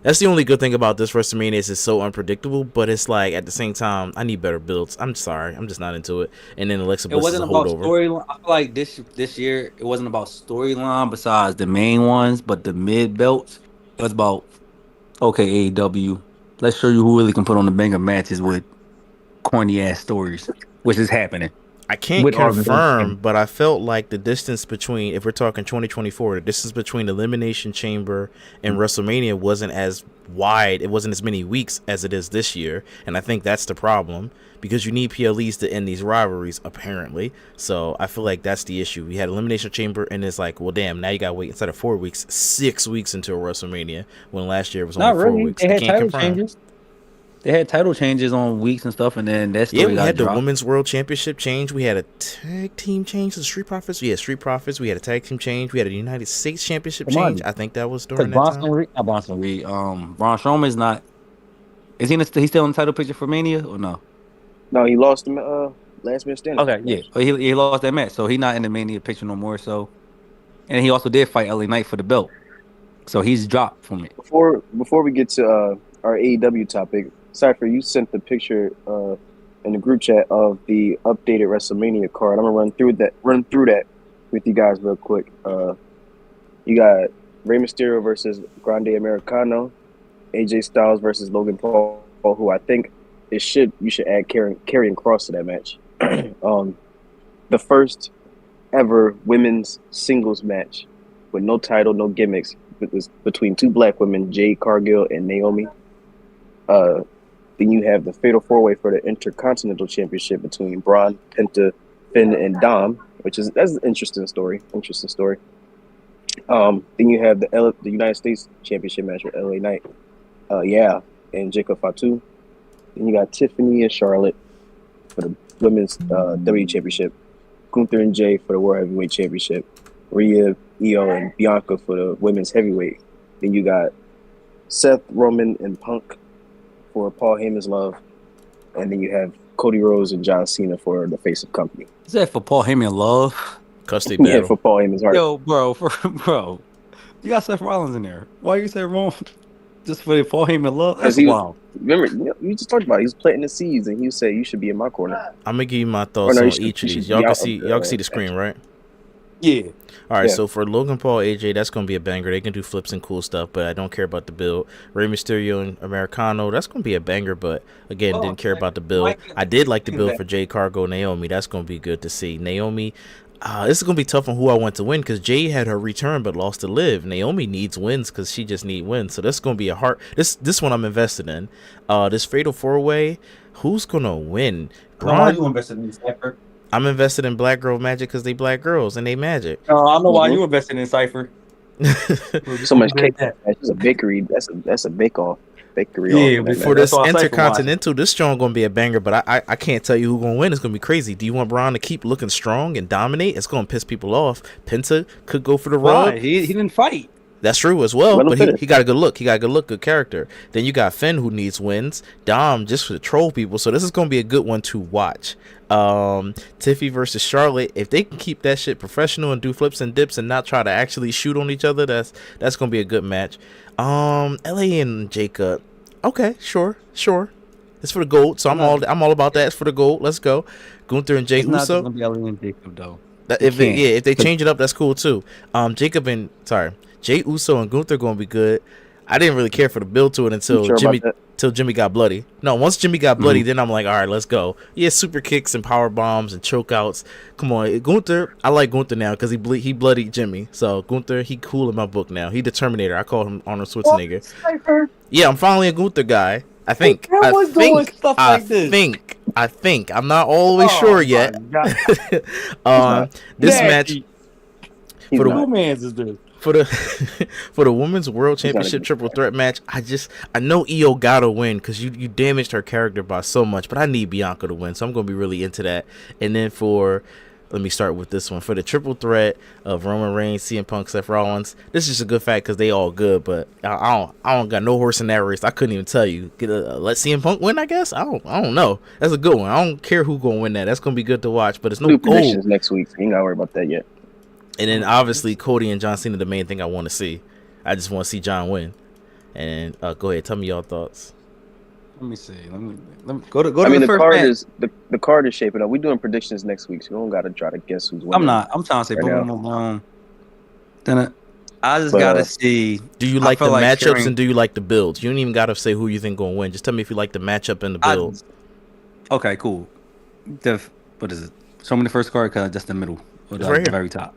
That's the only good thing about this WrestleMania is it's so unpredictable, but it's like at the same time I need better builds. I'm sorry, I'm just not into it. And then Alexa Bliss is a holdover. It wasn't about storyline. I feel like this year it wasn't about storyline besides the main ones, but the mid belts. It was about AEW. Let's show you who really can put on the banger matches with corny ass stories, which is happening. I can't confirm, but I felt like the distance between, if we're talking 2024, the distance between Elimination Chamber and WrestleMania wasn't as wide. It wasn't as many weeks as it is this year. And I think that's the problem because you need PLEs to end these rivalries, apparently. So I feel like that's the issue. We had Elimination Chamber, and it's like, well, damn, now you got to wait instead of 4 weeks, 6 weeks until WrestleMania, when last year it was only 4 weeks. They had title changes. They had title changes on weeks and stuff, and then that's we had the Women's World Championship change. We had a tag team change to Street Profits. Yeah, Street Profits. We had a tag team change. We had a United States Championship change. I think that was during that time. Braun Strowman is not. Is he still in the title picture for Mania or no? No, he lost the last man standing. Okay, yeah, he lost that match, so he's not in the Mania picture no more. So, and he also did fight LA Knight for the belt, so he's dropped from it. Before we get to our AEW topic. Cypher, you sent the picture in the group chat of the updated WrestleMania card. I'm gonna run through that with you guys real quick. You got Rey Mysterio versus Grande Americano, AJ Styles versus Logan Paul, who I think you should add Karrion Kross to that match. The first ever women's singles match with no title, no gimmicks. It was between two black women, Jade Cargill and Naomi. Then you have the Fatal 4-Way for the Intercontinental Championship between Braun, Penta, Finn, and Dom, that's an interesting story. Then you have the United States Championship match with LA Knight, and Jacob Fatu. Then you got Tiffany and Charlotte for the Women's W Championship, Gunther and Jay for the World Heavyweight Championship, Rhea, Io, and Bianca for the Women's Heavyweight. Then you got Seth, Roman, and Punk for Paul Heyman's love, and then you have Cody Rhodes and John Cena for the Face of Company. Is that for Paul Heyman love? Custody battle. Yeah, for Paul Heyman's heart. Yo, bro, you got Seth Rollins in there. Why you say wrong? Just for Paul Heyman love? That's wild. Remember, you just talked about it. He was planting the seeds, and he said you should be in my corner. I'm gonna give you my thoughts on each of these. Y'all can see the screen, right? Yeah. All right, so for Logan Paul, AJ, that's going to be a banger. They can do flips and cool stuff, but I don't care about the build. Rey Mysterio and Americano, that's going to be a banger, but again, didn't care about the build. I did like the build for Jade Cargill, Naomi. That's going to be good to see. Naomi, this is going to be tough on who I want to win because Jade had her return but lost to Liv. Naomi needs wins because she just needs wins. So that's going to be a hard. This one I'm invested in. This Fatal 4-Way, who's going to win? Why are you invested in this effort? I'm invested in Black Girl Magic because they black girls and they magic. I know why you invested in Cypher. So much cake. That's a bakery. That's a bake-off. Bakery. Yeah, for this Intercontinental, this strong gonna be a banger. But I can't tell you who's gonna win. It's gonna be crazy. Do you want Braun to keep looking strong and dominate? It's gonna piss people off. Penta could go for the rub. He didn't fight. That's true as well, but he got a good look. Good character. Then you got Finn who needs wins. Dom just to troll people. So this is gonna be a good one to watch. Tiffy versus Charlotte. If they can keep that shit professional and do flips and dips and not try to actually shoot on each other, that's gonna be a good match. LA and Jacob. Okay, sure. It's for the gold, so I'm all about that. It's for the gold. Let's go. Gunther and Jey Uso. It's not gonna be LA and Jacob though. If they change it up, that's cool too. Jey Uso and Gunther gonna be good. I didn't really care for the build to it until Jimmy got bloody. No, once Jimmy got bloody, then I'm like, all right, let's go. Yeah, super kicks and power bombs and chokeouts. Come on, Gunther. I like Gunther now because he bloodied Jimmy. So Gunther, he cool in my book now. He the Terminator. I call him Arnold Schwarzenegger. Yeah, I'm finally a Gunther guy. I think. I was doing stuff I like this. think. I'm not all the way sure yet. This match He's for the not. Who man's is this? for the for the women's world championship triple threat match. I know Io gotta win because you damaged her character by so much, but I need Bianca to win, so I'm gonna be really into that. And then let me start with this one for the triple threat of Roman Reigns, CM Punk, Seth Rollins. This is just a good fact because they all good, but I don't got no horse in that race. I couldn't even tell you. Let CM Punk win, I guess. I don't know. That's a good one. I don't care who's gonna win that. That's gonna be good to watch. But it's no predictions next week. You ain't gotta worry about that yet. And then obviously Cody and John Cena, the main thing I want to see. I just want to see John win. And go ahead, tell me your thoughts. Let me see. Let me go to the first card match. is the card is shaping up. We're doing predictions next week, so you don't gotta try to guess who's winning. I'm trying to say boom. Then I just gotta see. Do you like the matchups and do you like the builds? You don't even gotta say who you think gonna win. Just tell me if you like the matchup and the build. Okay, cool. What is it? Show me the first card because that's the middle. Or right the very top.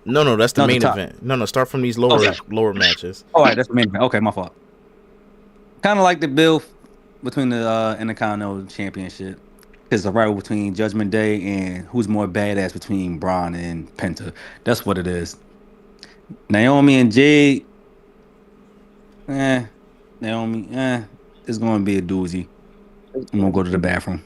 No, that's the main event. No, start from these lower matches. All right, that's the main event. Okay, my fault. Kind of like the build between the Intercontinental Championship. It's a rival between Judgment Day and who's more badass between Braun and Penta. That's what it is. Naomi and Jade. Naomi. It's going to be a doozy. I'm going to go to the bathroom.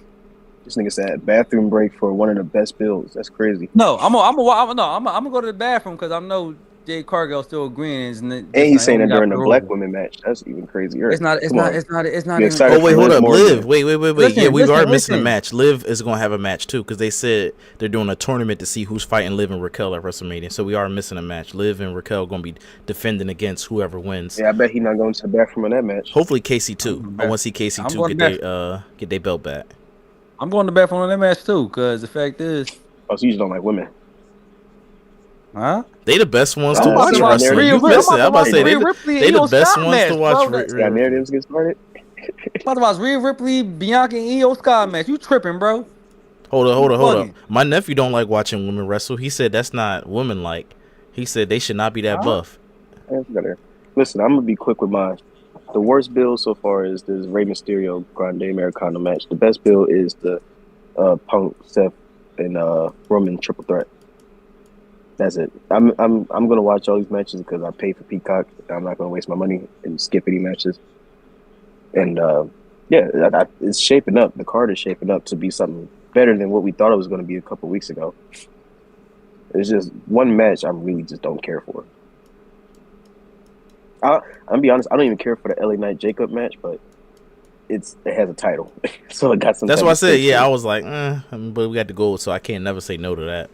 This nigga said bathroom break for one of the best builds. That's crazy. No, I'm gonna go to the bathroom because I know Jade Cargill still agreeing. And he's saying that during the black women match. That's even crazier. It's not. Oh wait, hold up, Liv. Wait. Listen, yeah, we are missing a match. Liv is gonna have a match too because they said they're doing a tournament to see who's fighting Liv and Raquel at WrestleMania. So we are missing a match. Liv and Raquel gonna be defending against whoever wins. Yeah, I bet he's not going to the bathroom in that match. Hopefully Casey too. I want to see Casey too get their belt back. I'm going to the bathroom on that match too, because the fact is, so you just don't like women, huh? They the best ones to watch wrestling. I'm about to say they the best ones to watch. Narratives get started. I'm about to watch Rhea Ripley, Bianca, and Io Sky match. You tripping, bro? Hold up. My nephew don't like watching women wrestle. He said that's not women like. He said they should not be that buff. Listen, I'm gonna be quick with mine. The worst build so far is this Rey Mysterio Grande Americano match. The best build is the Punk, Seth, and Roman triple threat. That's it. I'm gonna watch all these matches because I pay for Peacock. I'm not gonna waste my money and skip any matches. And it's shaping up. The card is shaping up to be something better than what we thought it was going to be a couple weeks ago. It's just one match I really just don't care for. I'm gonna be honest, I don't even care for the LA Knight Jacob match, but it has a title, so it got some. That's why I said, I was like, but we got the gold, so I can't never say no to that.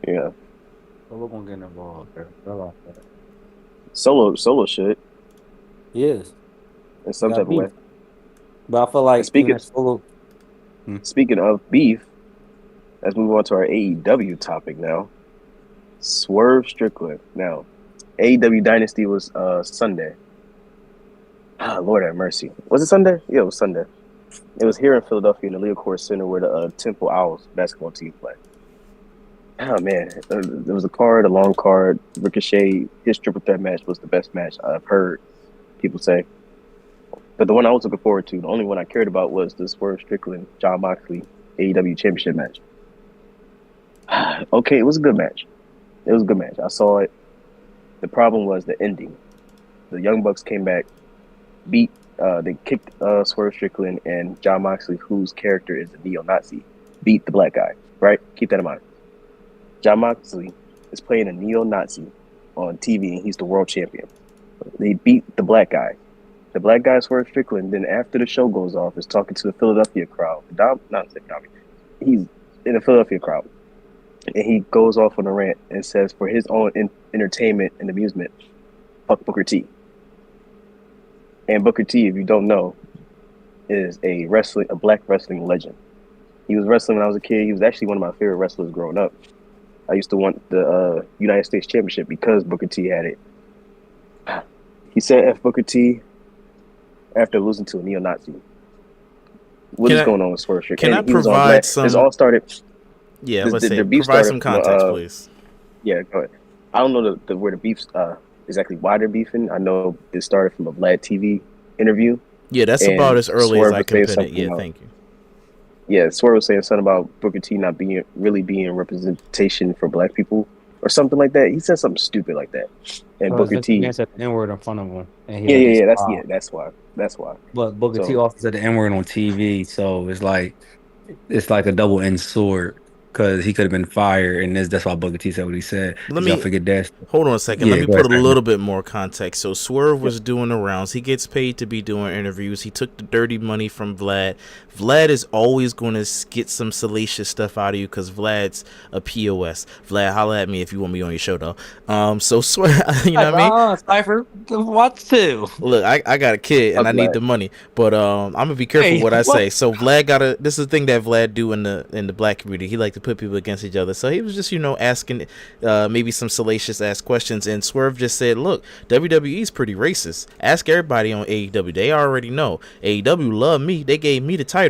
Yeah. Well, we're gonna get involved there. Solo shit. Yes. In some type of way. But I feel like speaking of beef, let's move on to our AEW topic now. Swerve Strickland. Now, AEW Dynasty was Sunday. Lord have mercy. Was it Sunday? Yeah, it was Sunday. It was here in Philadelphia in the Leocore Center where the Temple Owls basketball team played. Oh, man. There was a long card. Ricochet, his triple threat match was the best match I've heard people say. But the one I was looking forward to, the only one I cared about was the Swerve Strickland, Jon Moxley AEW Championship match. Okay, it was a good match. I saw it. The problem was the ending. The Young Bucks came back, they kicked Swerve Strickland, and Jon Moxley, whose character is a neo-Nazi, beat the black guy, right? Keep that in mind. Jon Moxley is playing a neo-Nazi on TV, and he's the world champion. They beat the black guy. The black guy, Swerve Strickland, then after the show goes off, is talking to the Philadelphia crowd. He's in the Philadelphia crowd. And he goes off on a rant and says, for his own entertainment and amusement, fuck Booker T. And Booker T, if you don't know, is a black wrestling legend. He was wrestling when I was a kid. He was actually one of my favorite wrestlers growing up. I used to want the United States Championship because Booker T had it. He said F Booker T after losing to a neo-Nazi. What is going on with Swerve Strickland? Can I provide some... This all started... Yeah, let's say, provide some context, please. Yeah, go ahead. I don't know where the beef's exactly why they're beefing. I know this started from a Vlad TV interview Yeah, that's And about as early as Swerve I was can saying pin it. something Yeah, about, thank you. yeah, Swerve was saying something about Booker T not being representation for black people or something like that. He said something stupid like that. And Because Booker Vince T, McMahon said the N-word in front of him, and he yeah, let yeah, it yeah, slide. that's why. That's why. But Booker T So also said the N-word on TV, so it's like a double-edged sword because he could have been fired, and that's why Booker T said what he said. Let Did y'all me forget that? hold on a second. Let Yeah, me go put ahead, a Brandon. little bit more context. So Swerve Yeah. was doing the rounds. He gets paid to be doing interviews. He took the dirty money from Vlad. Vlad is always going to get some salacious stuff out of you because Vlad's a POS. Vlad, holla at me if you want me on your show, though. So Swerve, you know what I mean? Cypher, watch too. Look, I got a kid and fuck I need Vlad. the money, but I'm gonna be careful Hey, what I what? say. So Vlad this is the thing that Vlad do in the black community. He like to put people against each other. So he was just asking maybe some salacious ass questions, and Swerve just said, "Look, WWE is pretty racist. Ask everybody on AEW. They already know. AEW love me. They gave me the title.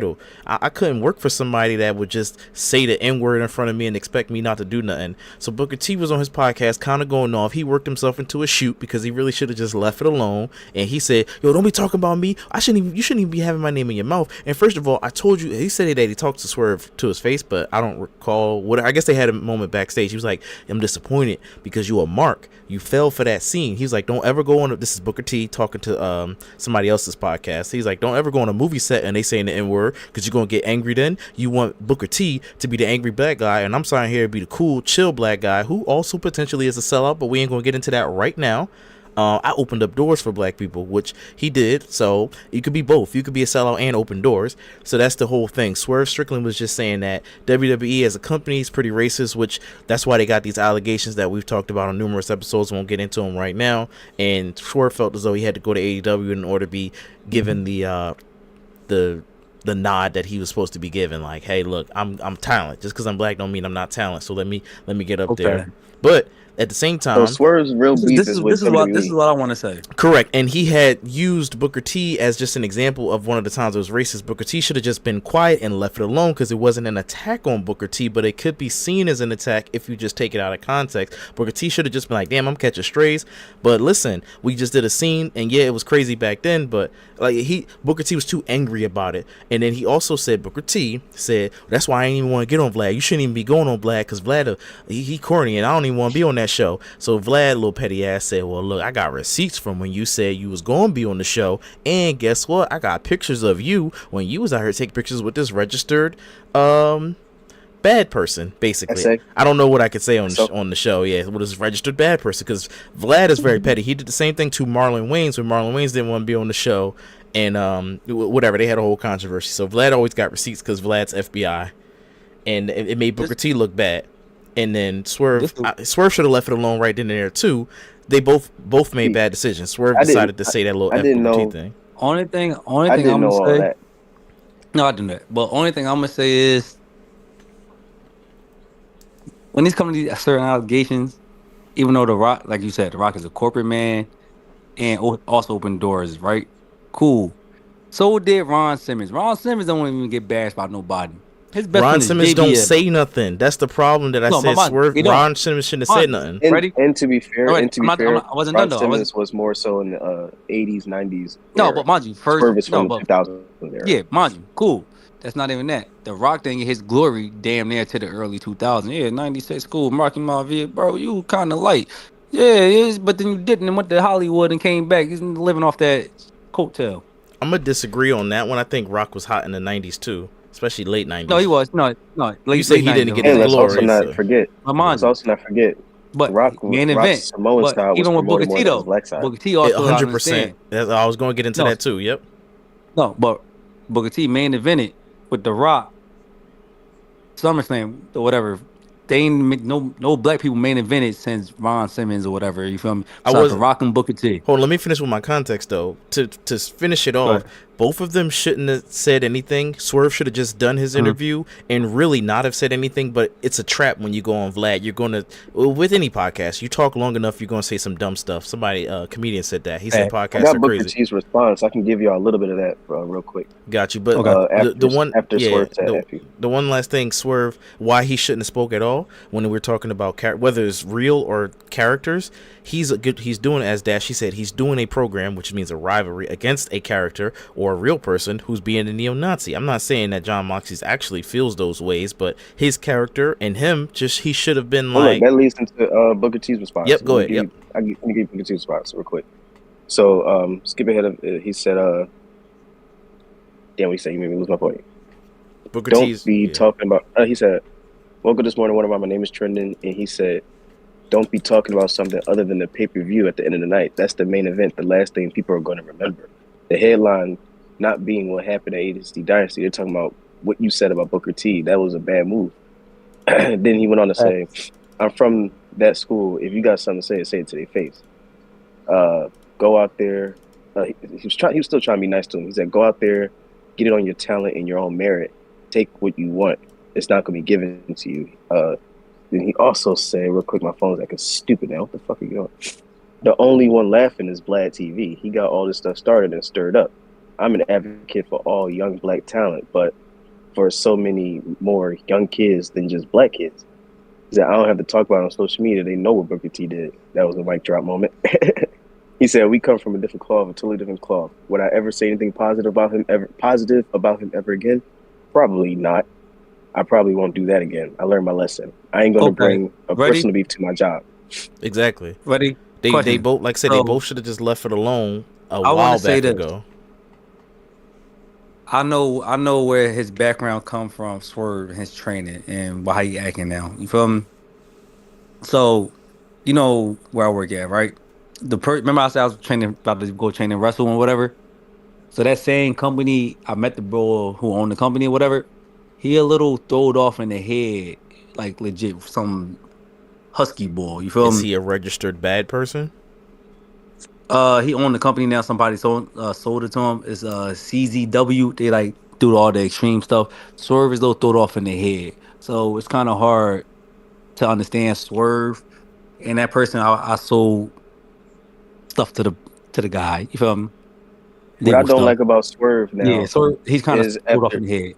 I couldn't work for somebody that would just say the N word in front of me and expect me not to do nothing." So Booker T was on his podcast, kind of going off. He worked himself into a shoot because he really should have just left it alone. And he said, "Yo, don't be talking about me. You shouldn't even be having my name in your mouth." And first of all, I told you, he said that he talked to Swerve to his face, but I don't recall what. I guess they had a moment backstage. He was like, "I'm disappointed because you a mark. You fell for that scene." He was like, "Don't ever go on." This is Booker T talking to somebody else's podcast. He's like, "Don't ever go on a movie set and they saying the N word because you're gonna get angry. Then you want Booker T to be the angry black guy, and I'm signing here to be the cool, chill black guy who also potentially is a sellout, but we ain't gonna get into that right now." I opened up doors for black people, which he did. So you could be both. You could be a sellout and open doors. So that's the whole thing. Swerve Strickland was just saying that WWE as a company is pretty racist, which that's why they got these allegations that we've talked about on numerous episodes. Won't get into them right now. And Swerve felt as though he had to go to AEW in order to be given the nod that he was supposed to be given. Like, hey, look, I'm talent. Just because I'm black don't mean I'm not talent. So let me get up there. But at the same time, so Swerve's real beef is with WWE. This is what I want to say. Correct. And he had used Booker T as just an example of one of the times it was racist. Booker T should have just been quiet and left it alone because it wasn't an attack on Booker T, but it could be seen as an attack if you just take it out of context. Booker T should have just been like, "Damn, I'm catching strays." But listen, we just did a scene, and yeah, it was crazy back then, but like Booker T was too angry about it. And then he also said, Booker T said, "That's why I ain't even want to get on Vlad. You shouldn't even be going on Vlad because Vlad, he corny, and I don't even want to be on that show." So Vlad, little petty ass, said, "Well, look, I got receipts from when you said you was going to be on the show, and guess what? I got pictures of you when you was out here taking pictures with this registered bad person, basically." I don't know what I could say on the show. Yeah, what is registered bad person? Because Vlad is very petty. He did the same thing to Marlon Wayans when Marlon Wayans didn't want to be on the show, and whatever, they had a whole controversy. So Vlad always got receipts because Vlad's FBI, and it made Booker T look bad. And then Swerve should have left it alone right then and there too. They both made bad decisions. Swerve decided to say that little Booker T thing. Only thing I'm gonna say. No, I didn't know that. But only thing I'm gonna say is when he's coming to these certain allegations, even though The Rock, like you said, The Rock is a corporate man and also open doors, right? Cool. So did Ron Simmons. Ron Simmons don't even get bashed by nobody. His best Ron Simmons don't say nothing. That's the problem that I said. Swerve. Ron Simmons shouldn't have said nothing. And to be fair, I wasn't done though. Ron Simmons was more so in the 80s, 90s. No, but mind you, Swerve is from the 2000s era. Yeah, mind you, cool. That's not even that. The Rock thing in his glory damn near to the early 2000s. Yeah, 96, cool. Marky Mark, bro, you kind of light. Yeah, but then you didn't and went to Hollywood and came back. He's living off that coattail. I'm going to disagree on that one. I think Rock was hot in the 90s too. Especially late 90s. No, he was. No. You said he didn't get his glory. Let's also not forget. But Rock, main event. Samoan style was even with Booker T though. Booker T also 100%. I was going to get into that too. Yep. No, but Booker T main evented with The Rock. SummerSlam or whatever. They ain't no black people main evented since Ron Simmons or whatever. You feel me? I was Rock and Booker T. Hold on, let me finish with my context though. To finish it off, both of them shouldn't have said anything. Swerve should have just done his interview and really not have said anything. But it's a trap when you go on Vlad. You're gonna with any podcast. You talk long enough, you're gonna say some dumb stuff. Somebody, comedian said that. He said podcasts are crazy. I got Booker T's response. I can give y'all a little bit of that real quick. Got you. But the one last thing, Swerve, why he shouldn't have spoke at all when we're talking about whether it's real or characters. He's doing, as Dashi said, he's doing a program, which means a rivalry against a character or or a real person who's being a neo-Nazi. I'm not saying that Jon Moxley actually feels those ways, but his character and him, he should have been like... Look, that leads into Booker T's response. Yep, go ahead. Let me give you Booker T's response real quick. So, skip ahead of he said, damn, what he said? You made me lose my point. Booker Don't T's, be talking about, he said, woke up this morning, wondering why my name is trending, and he said, don't be talking about something other than the pay-per-view at the end of the night. That's the main event, the last thing people are going to remember. The headline not being what happened at AEW Dynasty, they're talking about what you said about Booker T. That was a bad move. Then he went on to say, I'm from that school. If you got something to say it to their face. Go out there. He was still trying to be nice to him. He said, go out there, get it on your talent and your own merit. Take what you want. It's not going to be given to you. Then he also said, real quick, my phone's acting stupid now. What the fuck are you doing? The only one laughing is Vlad TV. He got all this stuff started and stirred up. I'm an advocate for all young black talent, but for so many more young kids than just black kids. He said, I don't have to talk about it on social media. They know what Booker T did. That was a mic drop moment. He said, we come from a different cloth, a totally different cloth. Would I ever say anything positive about him ever again? Probably not. I probably won't do that again. I learned my lesson. I ain't going to bring a personal beef to my job. Exactly. Ready? They both, like I said, they both should have just left it alone a while back ago. I know where his background come from, Swerve, his training, and how he acting now. You feel me? So, you know where I work at, right? Remember I said I was about to go train and wrestle and whatever? So that same company, I met the bro who owned the company or whatever. He a little throwed off in the head, like legit some husky boy. You feel me? Is he a registered bad person? He owned the company now. Somebody sold it to him. It's CZW. They like do all the extreme stuff. Swerve is a little thrown off in the head, so it's kind of hard to understand Swerve. And that person, I sold stuff to the guy. You feel me? What I don't like about Swerve now, so he's kind of thrown off in the head.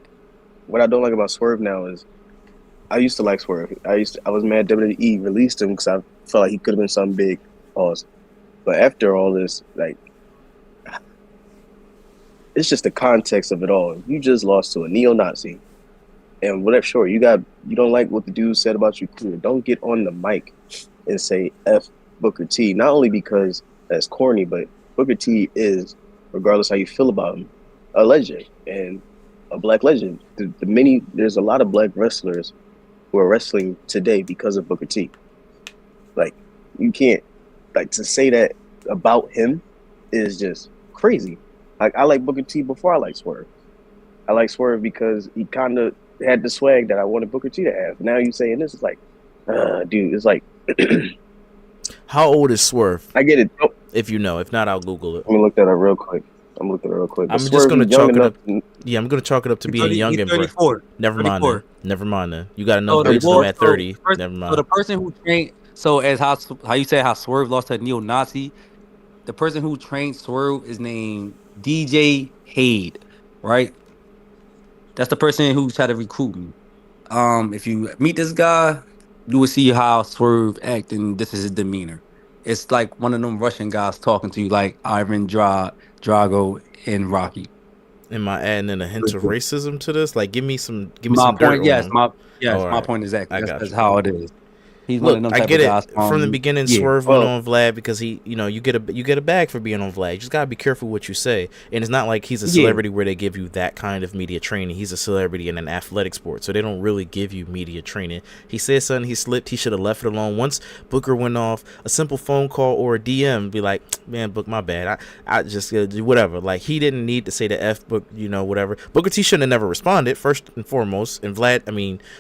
What I don't like about Swerve now is, I used to like Swerve. I was mad WWE released him because I felt like he could have been something big. But after all this, like, it's just the context of it all. You just lost to a neo-Nazi, and whatever. Sure, you don't like what the dude said about you. Clear. Don't get on the mic and say F Booker T. Not only because that's corny, but Booker T is, regardless how you feel about him, a legend and a black legend. There's a lot of black wrestlers who are wrestling today because of Booker T. Like, you can't, like, to say that about him is just crazy. Like, I like Booker T before I like Swerve. I like Swerve because he kind of had the swag that I wanted Booker T to have. Now you saying this is like, dude, it's like. How old is Swerve? I get it. If you know, if not, I'll Google it. Let me look that up real quick. I'm looking at it real quick. I'm just gonna chalk it up. Yeah, I'm gonna chalk it up to being young and 34. Never mind then. Never mind then. You got enough bitches them at 30. Never mind. So the person who trained, as how you said how Swerve lost to neo-Nazi, the person who trained Swerve is named DJ Hade, right? That's the person who tried to recruit me. If you meet this guy, you will see how Swerve act, and this is his demeanor. It's like one of them Russian guys talking to you, like Ivan Drago and Rocky. Am I adding in a hint of racism to this? Like, give me some my dirt point. Yes, on my point is exactly. That's how it is. He's Look, one of them I type get of it. guys From the beginning, Swerve went on Vlad because he, you get a bag for being on Vlad. You just gotta be careful what you say. And it's not like he's a celebrity where they give you that kind of media training. He's a celebrity in an athletic sport, so they don't really give you media training. He said something, he slipped. He should have left it alone. Once Booker went off, a simple phone call or a DM, be like, man, Book, my bad. I just whatever. Like, he didn't need to say the F Book, whatever. Booker T shouldn't have never responded first and foremost. And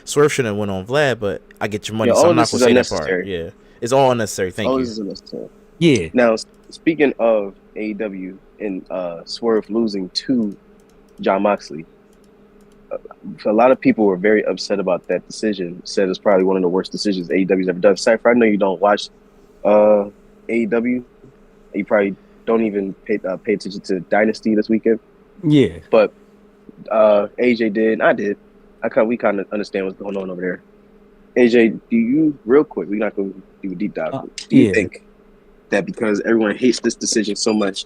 Swerve shouldn't have went on Vlad, but I get your money, so I'm not gonna say that part. Yeah. It's all unnecessary. Thank you. This is unnecessary. Yeah. Now, speaking of AEW and Swerve losing to Jon Moxley, a lot of people were very upset about that decision. Said it's probably one of the worst decisions AEW's ever done. Cypher, I know you don't watch AEW. You probably don't even pay attention to Dynasty this weekend. Yeah. But AJ did. I did. We kind of understand what's going on over there. AJ, do you, real quick, we're not going to do a deep dive. Do you think that because everyone hates this decision so much,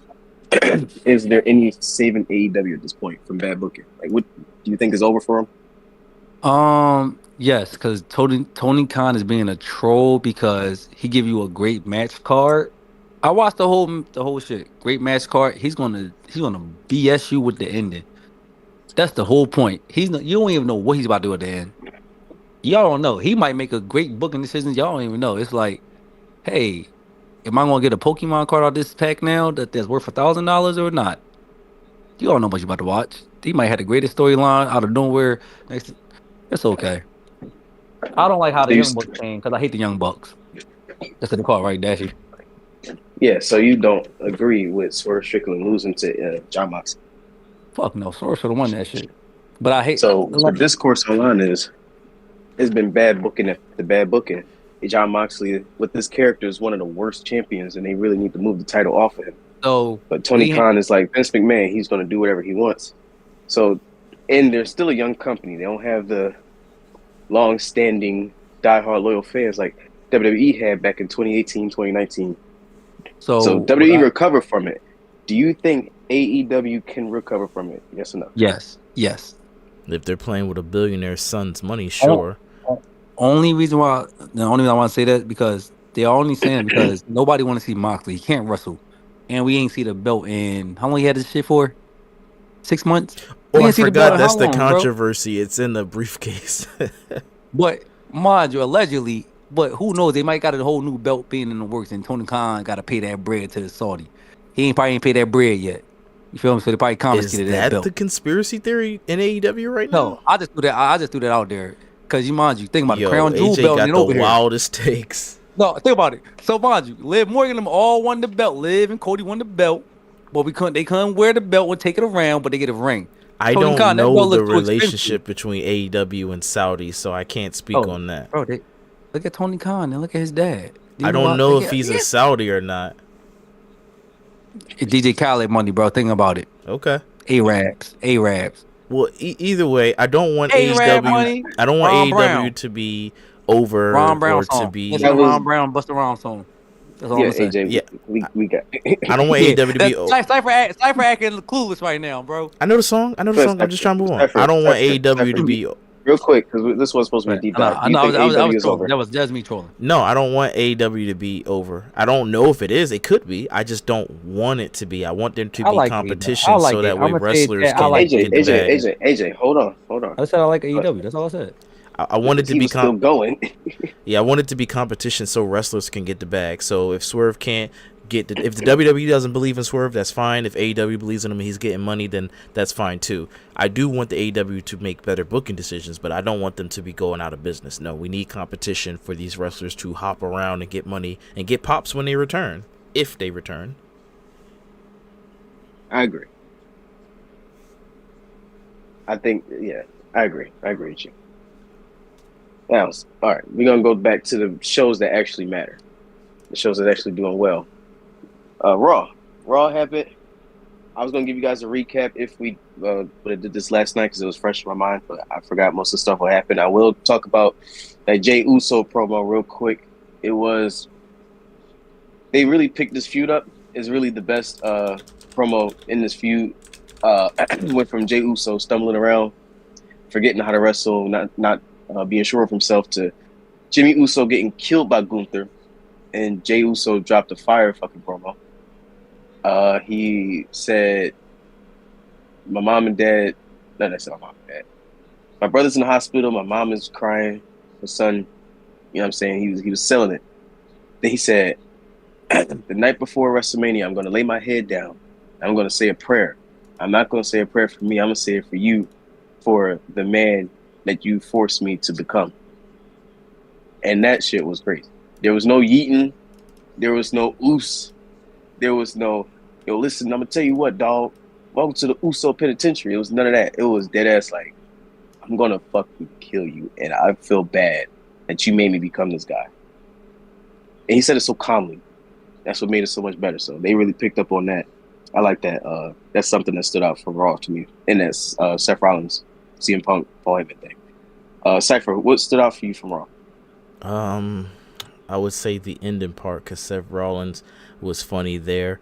is there any saving AEW at this point from bad booking? Like, what do you think is over for him? Yes, because Tony Khan is being a troll because he give you a great match card. I watched the whole shit. Great match card. He's gonna BS you with the ending. That's the whole point. You don't even know what he's about to do at the end. Y'all don't know. He might make a great booking decision. Y'all don't even know. It's like, hey, am I gonna get a Pokemon card out this pack now that's worth $1,000 or not? You don't know what you're about to watch. He might have the greatest storyline out of nowhere. It's okay. I don't like how the Young Bucks came because I hate the Young Bucks. That's what they call it, right, Dashi? Yeah, so you don't agree with Swerve Strickland losing to John Moxley? Fuck no, Swerve should have won that shit. But I hate. So the discourse online it's been bad booking after bad booking. John Moxley with this character is one of the worst champions, and they really need to move the title off of him. So, but Tony Khan is like Vince McMahon; he's going to do whatever he wants. So, and they're still a young company. They don't have the long-standing, diehard loyal fans like WWE had back in 2018, 2019. So WWE recovered from it. Do you think AEW can recover from it? Yes or no? Yes. If they're playing with a billionaire's son's money, sure. The only reason I want to say that because they're only saying because nobody want to see Moxley. He can't wrestle, and we ain't see the belt in how long he had this shit for? 6 months. Oh, I forgot that's the controversy. Bro. It's in the briefcase. But mind you, allegedly. But who knows? They might got a whole new belt being in the works, and Tony Khan got to pay that bread to the Saudi. He probably ain't paid that bread yet. You feel me? So they probably confiscated that belt. Is that the conspiracy theory in AEW right now? No, I just threw that out there because think about the crown jewel AJ belt got and the over wildest takes. No, think about it. So mind you, Liv Morgan them all won the belt. Liv and Cody won the belt, but they couldn't wear the belt and take it around, but they get a ring. I don't know the relationship between AEW and Saudi, so I can't speak on that. Bro, look at Tony Khan and look at his dad. I don't know if he's a Saudi or not. DJ Khaled money, bro. Think about it. Okay. Arabs. Well, either way, I don't want AEW. I don't want AEW to be over Ron Brown or song. to be. That's Ron Brown, Busta Rhymes song. That's all I'm saying. AJ, yeah, we got. I don't want AEW to be over. Cypher acting clueless right now, bro. I know the song. I'm just trying to move on. I don't want AEW to be. Real quick, because this was supposed to be a deep dive. I know. That was me trolling. No, I don't want AEW to be over. I don't know if it is. It could be. I just don't want it to be. I want there to be competition so that way wrestlers can get the bag. AJ, hold on. I said I like AEW. That's all I said. I want it to be still going. Yeah, I want it to be competition so wrestlers can get the bag. So if Swerve can't get if the WWE doesn't believe in Swerve, that's fine. If AEW believes in him and he's getting money, then that's fine too. I do want the AEW to make better booking decisions, but I don't want them to be going out of business. No, we need competition for these wrestlers to hop around and get money and get pops when they return, if they return. I agree. I think, yeah, I agree with you. Now, all right, we're going to go back to the shows that actually matter. The shows that are actually doing well. Raw happened. I was going to give you guys a recap if we would have did this last night because it was fresh in my mind, but I forgot most of the stuff what happened. I will talk about that Jey Uso promo real quick. They really picked this feud up. It's really the best promo in this feud. Went from Jey Uso stumbling around, forgetting how to wrestle, not being sure of himself, to Jimmy Uso getting killed by Gunther, and Jey Uso dropped a fire fucking promo. He said, my mom and dad, no, that's not my mom and dad. My brother's in the hospital, my mom is crying, my son, you know what I'm saying? He was selling it. Then he said, the night before WrestleMania, I'm going to lay my head down. I'm going to say a prayer. I'm not going to say a prayer for me. I'm going to say it for you, for the man that you forced me to become. And that shit was crazy. There was no yeeting. There was no oos. There was no, yo, listen, I'm going to tell you what, dog. Welcome to the Uso Penitentiary. It was none of that. It was dead ass like, I'm going to fucking kill you. And I feel bad that you made me become this guy. And he said it so calmly. That's what made it so much better. So they really picked up on that. I like that. That's something that stood out from Raw to me. And that's Seth Rollins, CM Punk, Paul Heyman thing. Cypher, what stood out for you from Raw? I would say the ending part because Seth Rollins was funny there.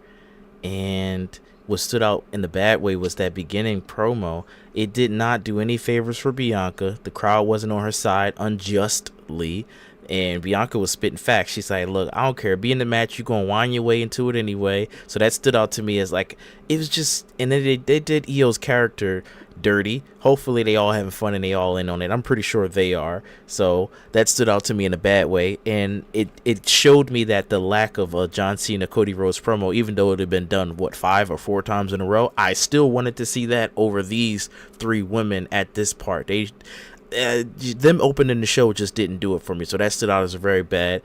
And what stood out in the bad way was that beginning promo. It did not do any favors for Bianca. The crowd wasn't on her side unjustly. And Bianca was spitting facts. She's like, look, I don't care. Be in the match. You're going to wind your way into it anyway. So that stood out to me as like, it was just, and then they did Io's character dirty. Hopefully they all having fun and they all in on it. I'm pretty sure they are. So that stood out to me in a bad way. And it showed me that the lack of a John Cena Cody Rhodes promo, even though it had been done, 5 or 4 times in a row, I still wanted to see that over these 3 women at this part. Them opening the show just didn't do it for me, so that stood out as very bad.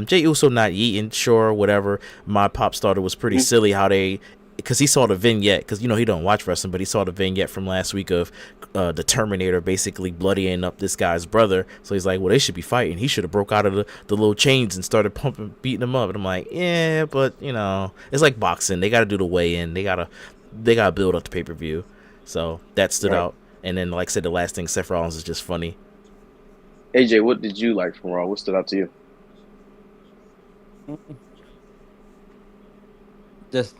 Jey Uso not eating, sure, whatever. My pop starter was pretty silly how they, because he saw the vignette, because he don't watch wrestling, but he saw the vignette from last week of the Terminator basically bloodying up this guy's brother. So he's like, well, they should be fighting. He should have broke out of the little chains and started beating him up. And I'm like, yeah, but it's like boxing. They got to do the weigh-in. They gotta build up the pay-per-view. So that stood out. And then, like I said, the last thing, Seth Rollins is just funny. AJ, what did you like from Raw? What stood out to you? Just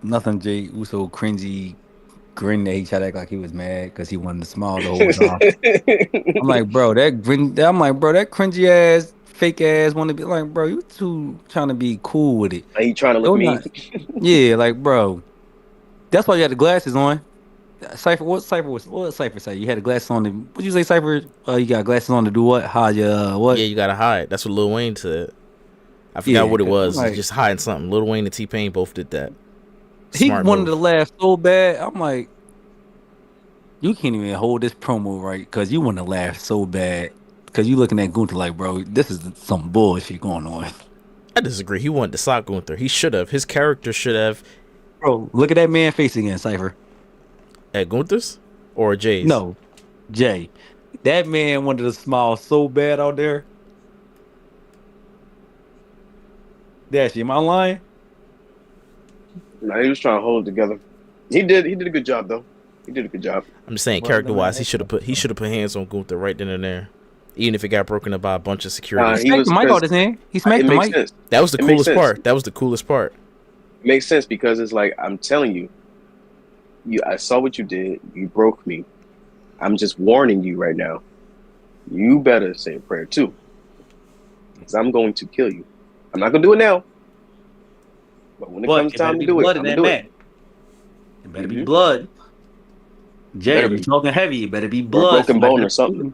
nothing. Jey Uso cringy grin that he tried to act like he was mad because he wanted to smile the whole time. I'm like, bro, that cringy ass, fake ass want to be like, bro, you too trying to be cool with it. Are you trying to look mean? Yeah, like, bro, that's why you had the glasses on. Cypher, what Cypher say? You had the glasses on. What you say, Cypher? You got glasses on to do what? Hide your what? Yeah, you gotta hide. That's what Lil Wayne said. I forgot what it was. Like, just hiding something. Lil Wayne and T-Pain both did that. He wanted to laugh so bad. I'm like, you can't even hold this promo right because you want to laugh so bad because you looking at Gunther like, bro, this is some bullshit going on. I disagree. He wanted to sock Gunther. He should have. His character should have. Bro, look at that man face again, Cypher. At Gunther's or Jay's? No, Jay. That man wanted to smile so bad out there. Dashi, am I lying? No, he was trying to hold it together. He did a good job though. He did a good job. I'm just saying, character wise, he should have put hands on Gunther right then and there. Even if it got broken up by a bunch of security. He smacked the mic out his hand. He smacked the mic. Sense. That was the coolest part. That was the coolest part. It makes sense because it's like, I'm telling you, I saw what you did. You broke me. I'm just warning you right now. You better say a prayer too, because I'm going to kill you. I'm not gonna do it now, but when it comes time to do it, I'm gonna do it. It better be blood. Jay, you're talking heavy. It better be blood. Or broken bone or something.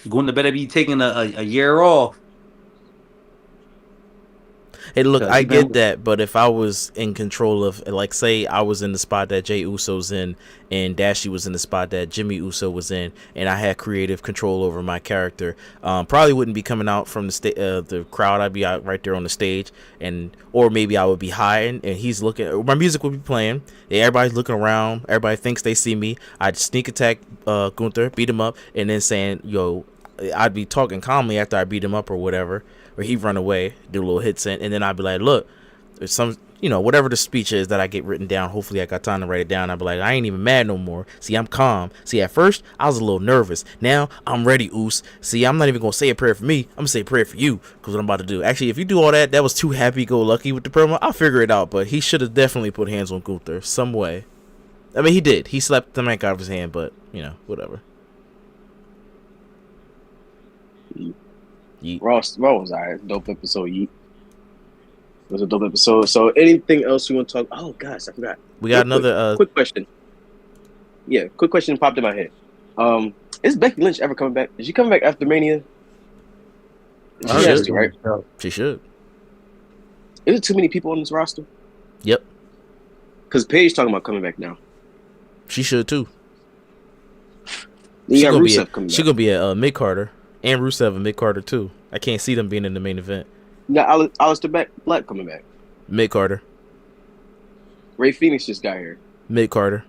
Gunther better be taking a year off. Hey, look, I get that, but if I was in control of, like, say I was in the spot that Jey Uso's in and Dashi was in the spot that Jimmy Uso was in, and I had creative control over my character, probably wouldn't be coming out from the crowd. I'd be out right there on the stage, or maybe I would be hiding, and he's looking. My music would be playing. Everybody's looking around. Everybody thinks they see me. I'd sneak attack Gunther, beat him up, and then saying, "Yo," I'd be talking calmly after I beat him up or whatever. Or he'd run away, do a little hit sent, and then I'd be like, look, there's some, whatever the speech is that I get written down. Hopefully I got time to write it down. I'd be like, I ain't even mad no more. See, I'm calm. See, at first, I was a little nervous. Now, I'm ready, Oos. See, I'm not even going to say a prayer for me. I'm going to say a prayer for you, because what I'm about to do. Actually, if you do all that, that was too happy-go-lucky with the promo. I'll figure it out, but he should have definitely put hands on Gunther some way. I mean, he did. He slapped the mic out of his hand, but, whatever. Yeet. Raw was alright. Dope episode. Yeet. It was a dope episode. So, anything else you want to talk? Oh gosh, I forgot. We got another quick question. Yeah, quick question popped in my head. Is Becky Lynch ever coming back? Is she coming back after Mania? She has to, right? She should. Is it too many people on this roster? Yep. Because Paige talking about coming back now. She should too. You got Rusev coming back. She gonna be a mid Carter. And Rusev and mid-Carter, too. I can't see them being in the main event. You got Aleister Black coming back. Mid-Carter. Ray Phoenix just got here. Mid-Carter.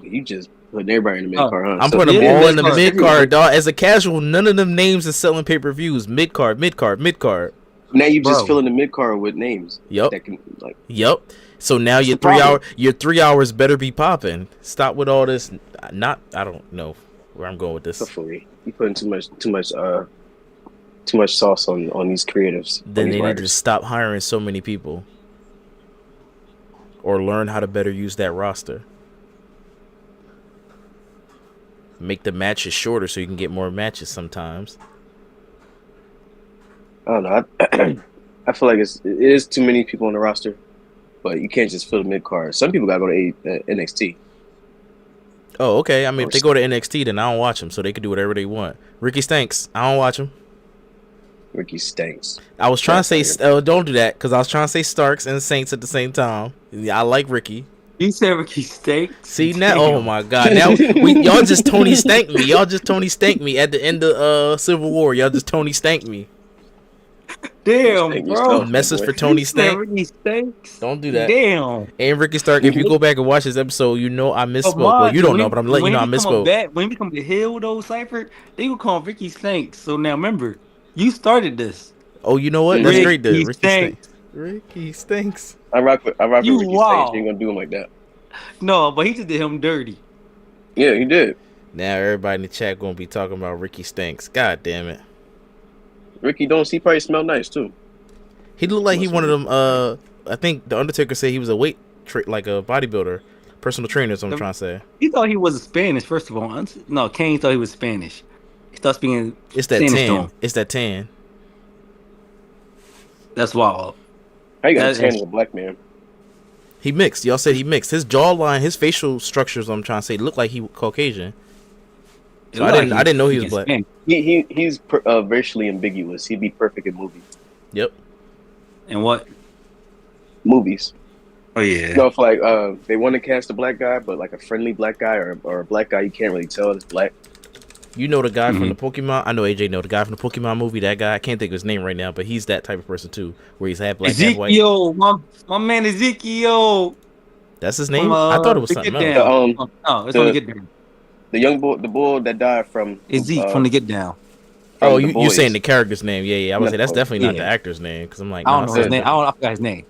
You just putting everybody in the mid-card, huh? I'm putting them all in the mid-card, dog. As a casual, none of them names are selling pay-per-views. Mid-card, mid-card, mid-card. Now you just filling the mid-card with names. Yep. Yep. So now your 3 hours better be popping. Stop with all this. I don't know where I'm going with this. You putting too much sauce on these creatives. Then they need to stop hiring so many people. or learn how to better use that roster. Make the matches shorter so you can get more matches sometimes. I don't know. I feel like it is too many people on the roster, but you can't just fill the mid card. Some people gotta go to NXT. Oh, okay. I mean, if they go to NXT, then I don't watch them, so they can do whatever they want. Ricky stinks. I don't watch him. Ricky stinks. I was trying to say, don't do that, because I was trying to say Starks and Saints at the same time. I like Ricky. You said Ricky stinks? See, now, oh my God. Now, y'all just Tony Stank me. Y'all just Tony Stank me at the end of Civil War. Y'all just Tony Stank me. Damn, bro. Message for Tony Stank. Ricky stinks? Don't do that. Damn. And Ricky Stark, if you go back and watch this episode, you know I misspoke. Well, you don't know, but I'm letting you know I misspoke. When we come to Hill, though, Cypher, they will call him Ricky Stinks. So now remember, you started this. Oh, you know what? That's great, dude. Ricky Stinks. Ricky Stinks. I rock with Ricky Stinks. You ain't gonna do him like that. No, but he just did him dirty. Yeah, he did. Now everybody in the chat gonna be talking about Ricky Stinks. God damn it. Ricky don't he probably smell nice too. He looked like he one of them. I think the Undertaker said he was a like a bodybuilder, personal trainer. Is what I'm trying to say. He thought he was Spanish. First of all, no, Kane thought he was Spanish. He started speaking. It's that tan. It's that tan. That's wild. How you got tan as a black man? He mixed. Y'all said he mixed. His jawline, his facial structures. I'm trying to say, looked like he was Caucasian. So I didn't know he was black. He's racially ambiguous. He'd be perfect in movies. Yep. And what? Movies. Oh yeah. You know, if like they want to cast a black guy, but like a friendly black guy or a black guy you can't really tell is black. You know the guy from the Pokemon? I know AJ know the guy from the Pokemon movie. That guy, I can't think of his name right now, but he's that type of person too, where he's half black, half white. Ezekiel, my man Ezekiel. That's his name. I thought it was something else. It's on the Get Down. The young boy, the bull that died from Zeke from the Get Down. Oh, you saying the character's name? Yeah. I would say that's definitely not the actor's name because I'm like, I don't know his name. I forgot his name.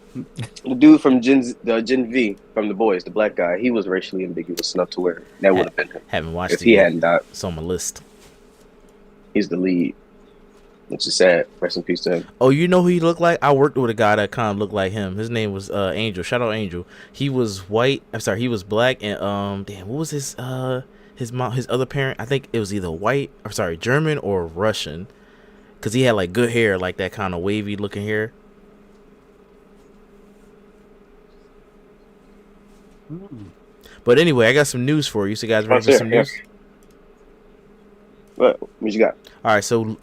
The dude from Gen V from The Boys, the black guy, he was racially ambiguous enough to where that would have been him. Haven't watched if he hadn't died. It's on my list. He's the lead, which is sad. Rest in peace to him. Oh, you know who he looked like? I worked with a guy that kind of looked like him. His name was Angel. Shout out Angel. He was white. I'm sorry, he was black. And damn, what was his other parent? I think it was either German or Russian, because he had like good hair, like that kind of wavy looking hair. But anyway, I got some news for you. So you guys ready for some news? What you got? All right, so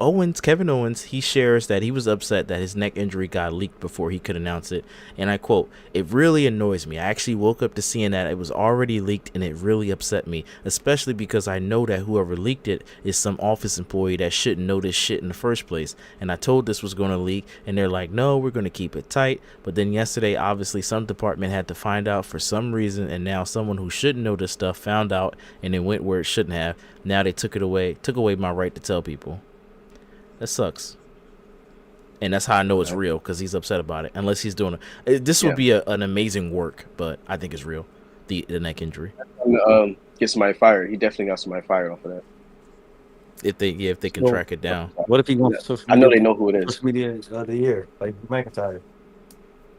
Kevin Owens, he shares that he was upset that his neck injury got leaked before he could announce it. And I quote, "It really annoys me. I actually woke up to seeing that it was already leaked, and it really upset me, especially because I know that whoever leaked it is some office employee that shouldn't know this shit in the first place. And I told this was going to leak, and they're like, no, we're going to keep it tight. But then yesterday, obviously, some department had to find out for some reason, and now someone who shouldn't know this stuff found out, and it went where it shouldn't have. Now they took away my right to tell people." That sucks. And that's how I know it's real, because he's upset about it. Unless he's doing it. This would be an amazing work, but I think it's real. The neck injury. Get somebody fired. He definitely got somebody fired off of that. If they can track it down. What if he wants social media? I know they know who it is. Social media of the year, like McIntyre.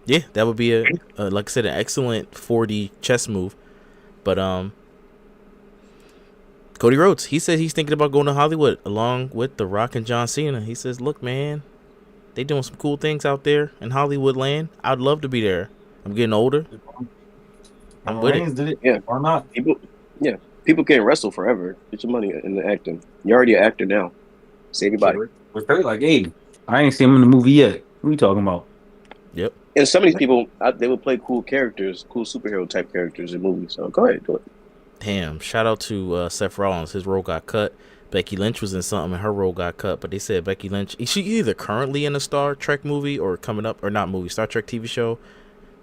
Yeah, that would be like I said, an excellent 4D chess move. But Cody Rhodes, he said he's thinking about going to Hollywood along with The Rock and John Cena. He says, look, man, they doing some cool things out there in Hollywood land. I'd love to be there. I'm getting older. I'm with it. Did it. Yeah, why not? People can't wrestle forever. Get your money in the acting. You're already an actor now. Save your body. We're very like, hey, I ain't seen him in the movie yet. What are you talking about? Yep. And some of these people, they would play cool characters, cool superhero type characters in movies. So go ahead, do it. Damn, shout out to Seth Rollins. His role got cut. Becky Lynch was in something and her role got cut, but they said Becky Lynch, she either currently in a Star Trek movie or coming up, or not movie, Star Trek TV show,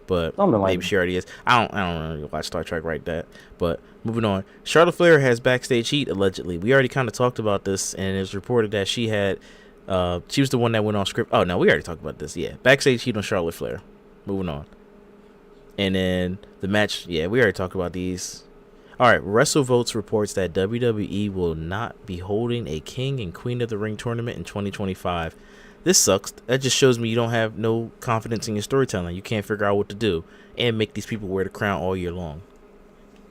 but maybe she already is. I don't really watch Star Trek like that. But moving on, Charlotte Flair has backstage heat allegedly. We already kind of talked about this, and it's reported that she was the one that went on script. Oh no, we already talked about this. Yeah, backstage heat on Charlotte Flair. Moving on, and then the match. Yeah, we already talked about these. All right, WrestleVotes reports that WWE will not be holding a King and Queen of the Ring tournament in 2025. This sucks. That just shows me you don't have no confidence in your storytelling. You can't figure out what to do and make these people wear the crown all year long.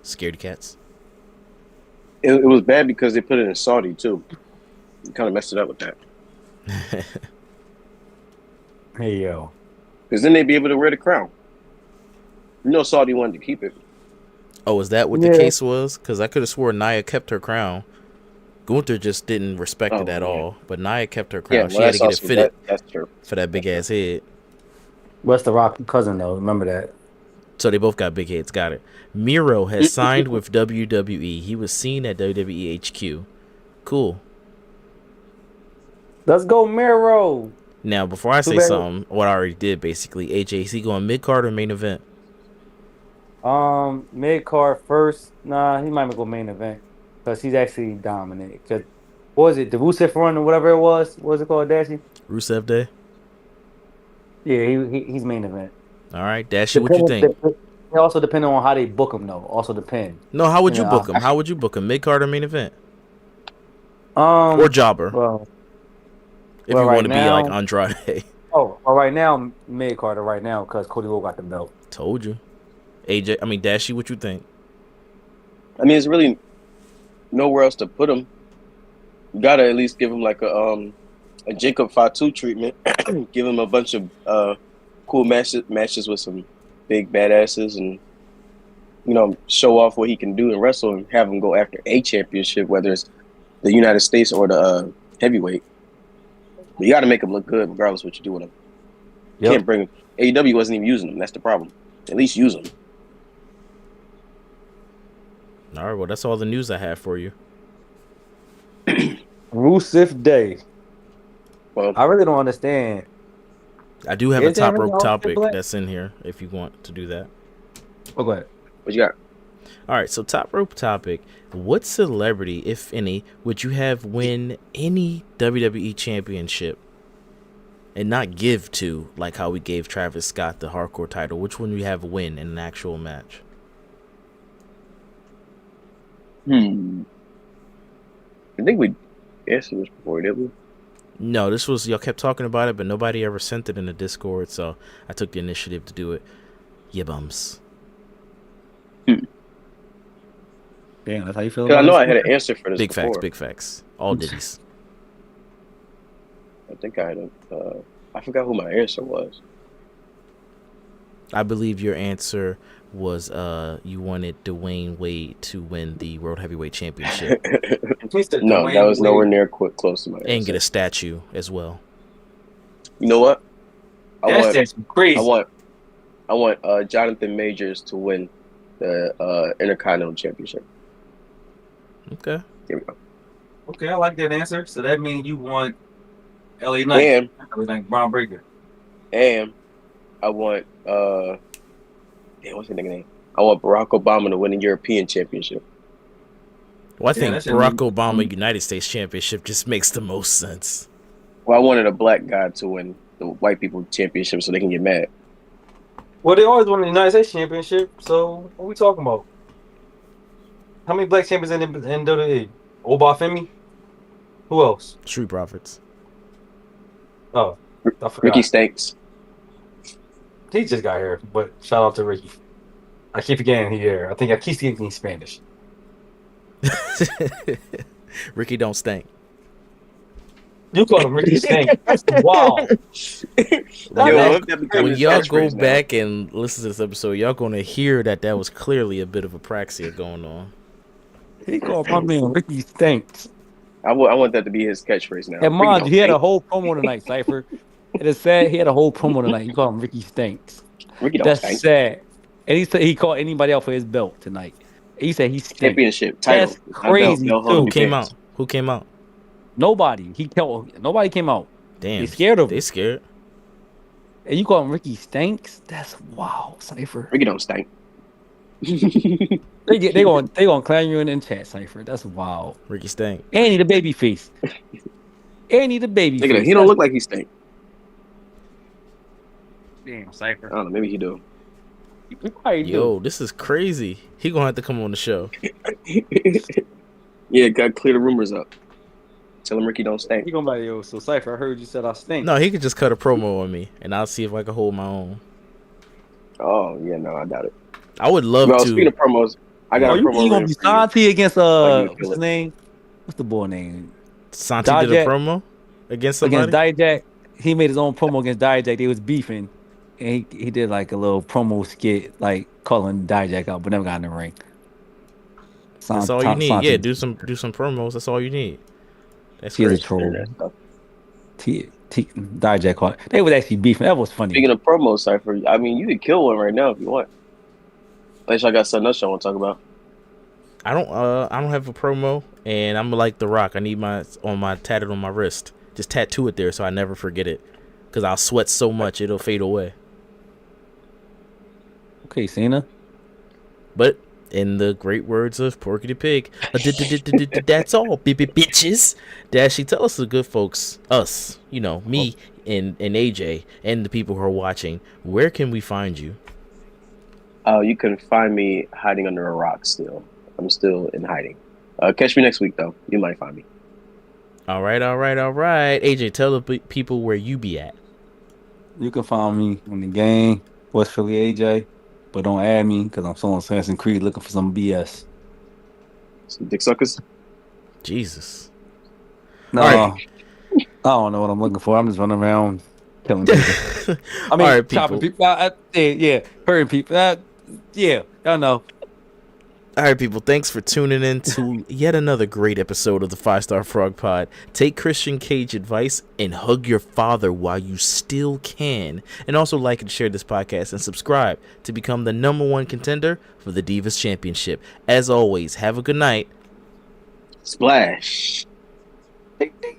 Scaredy cats. It was bad because they put it in Saudi too. You kind of messed it up with that. Hey, yo. Because then they'd be able to wear the crown. You know, Saudi wanted to keep it. Oh, is that what the case was? Because I could have swore Nia kept her crown. Gunther just didn't respect it at all. But Nia kept her crown. Yeah, well, she had to get it fitted that's true. for that big ass head. What's the Rock cousin, though? Remember that. So they both got big heads. Got it. Miro has signed with WWE. He was seen at WWE HQ. Cool. Let's go, Miro. Now, before I say something, what I already did, basically, AJ, is he going mid-card or main event? Mid-card first. Nah, he might go main event. Because he's actually dominant. Cause, what was it? The Rusev run or whatever it was? What was it called, Dashi? Rusev Day? Yeah, he's main event. All right, Dashi, what you think? It also depends on how they book him, though. Also depends. No, how would you book him? How would you book him? Mid-card or main event? Or jobber? Well, if you want to be like Andrade. Well, right now, mid-card right now, because Cody Rhodes got the belt. Told you. Dashi, what you think? I mean, it's really nowhere else to put him. You gotta at least give him like a Jacob Fatu treatment. Give him a bunch of cool matches with some big badasses, and show off what he can do and wrestle, and have him go after a championship, whether it's the United States or the heavyweight. But you got to make him look good, regardless of what you do with him. You can't bring him. AEW wasn't even using him. That's the problem. At least use him. All right, well, that's all the news I have for you. Rusev Day. Well, I really don't understand. I do have a top rope topic that's in here if you want to do that. Oh, go ahead. What you got? All right, so top rope topic. What celebrity, if any, would you have win any WWE championship and not give to, like how we gave Travis Scott the hardcore title? Which one would you have win in an actual match? I think we answered this before, didn't we? No, this was, y'all kept talking about it, but nobody ever sent it in the Discord, so I took the initiative to do it. Yeah, bums. Damn, that's how you feel about I know I had an answer for this Big before. facts, big facts. All ditties. I think I had I forgot who my answer was. I believe your answer was you wanted Dwayne Wade to win the World Heavyweight Championship. No, that was nowhere near close to my answer. And get a statue as well. You know what? That's crazy. I want Jonathan Majors to win the Intercontinental Championship. Okay. Here we go. Okay, I like that answer. So that means you want LA Knight. LA Knight, Braun Breaker. And I want what's the name? I want Barack Obama to win the European Championship. Well, I think Barack Obama United States Championship just makes the most sense. Well, I wanted a black guy to win the white people championship so they can get mad. Well, they always won the United States Championship, so what are we talking about? How many black champions in WWE? Obafemi? Who else? Street Profits. Oh, I forgot. Ricky Stanks. He just got here, but shout out to Ricky. I keep forgetting he's here. I think I keep speaking Spanish. Ricky don't stink. You call him Ricky Stank. That's wild. When y'all go back and listen to this episode, y'all going to hear that was clearly a bit of apraxia going on. He called my man Ricky Stanks. I want that to be his catchphrase now. And mind you, he had a whole promo tonight, Cypher. It is sad. He had a whole promo tonight. You call him Ricky Stanks. Ricky don't That's stink. sad. And he said he called anybody out for his belt tonight. He said he stinks. Championship title. That's crazy. Who came out? Who came out? Nobody. Nobody came out. Damn. They scared of him. They scared. And you call him Ricky Stanks? That's wow, Cypher. Ricky don't stink. they gonna clown you in chat, Cypher. That's wild. Ricky Stank. Annie the baby face. Annie the baby face. He don't look like he stink. Damn, Cypher. I don't know. Maybe he do. Yo, this is crazy. He gonna have to come on the show. Yeah, gotta clear the rumors up. Tell him Ricky don't stink. He gonna be like, yo, so Cypher, I heard you said I stink. No, he could just cut a promo on me, and I'll see if I can hold my own. Oh, yeah, no, I doubt it. I would love to. Speaking of promos, I got a promo. You gonna be Santi against, what's his name? What's the boy name? Santi did a promo against somebody? Against Dijak. He made his own promo against Dijak. They was beefing. And he did like a little promo skit, like calling Dijak out, but never got in the ring. That's all you need. Yeah, do some promos. That's all you need. That's great. Troll. Dijak caught. They was actually beefing. That was funny. Speaking of promos, Cypher, I mean, you could kill one right now if you want. Unless I got something else I want to talk about. I don't have a promo, and I'm like The Rock. I need my tatted on my wrist. Just tattoo it there so I never forget it, because I'll sweat so much it'll fade away. Okay, Cena. But in the great words of Porky the Pig, that's all, bitches. Dashi, tell us the good folks, us, me and AJ and the people who are watching, where can we find you? You can find me hiding under a rock still. I'm still in hiding. Catch me next week, though. You might find me. All right. AJ, tell the people where you be at. You can find me on the game, Westphilly AJ, but don't add me because I'm still on Assassin's Creed looking for some BS. Some dick suckers? Jesus. No, right. I don't know what I'm looking for. I'm just running around killing people. I mean, right, chopping people. Yeah, hurting people. Yeah, y'all know. All right, people, thanks for tuning in to yet another great episode of the 5-Star Frog Pod. Take Christian Cage advice and hug your father while you still can. And also like and share this podcast and subscribe to become the #1 contender for the Divas Championship. As always, have a good night. Splash. Ding, ding.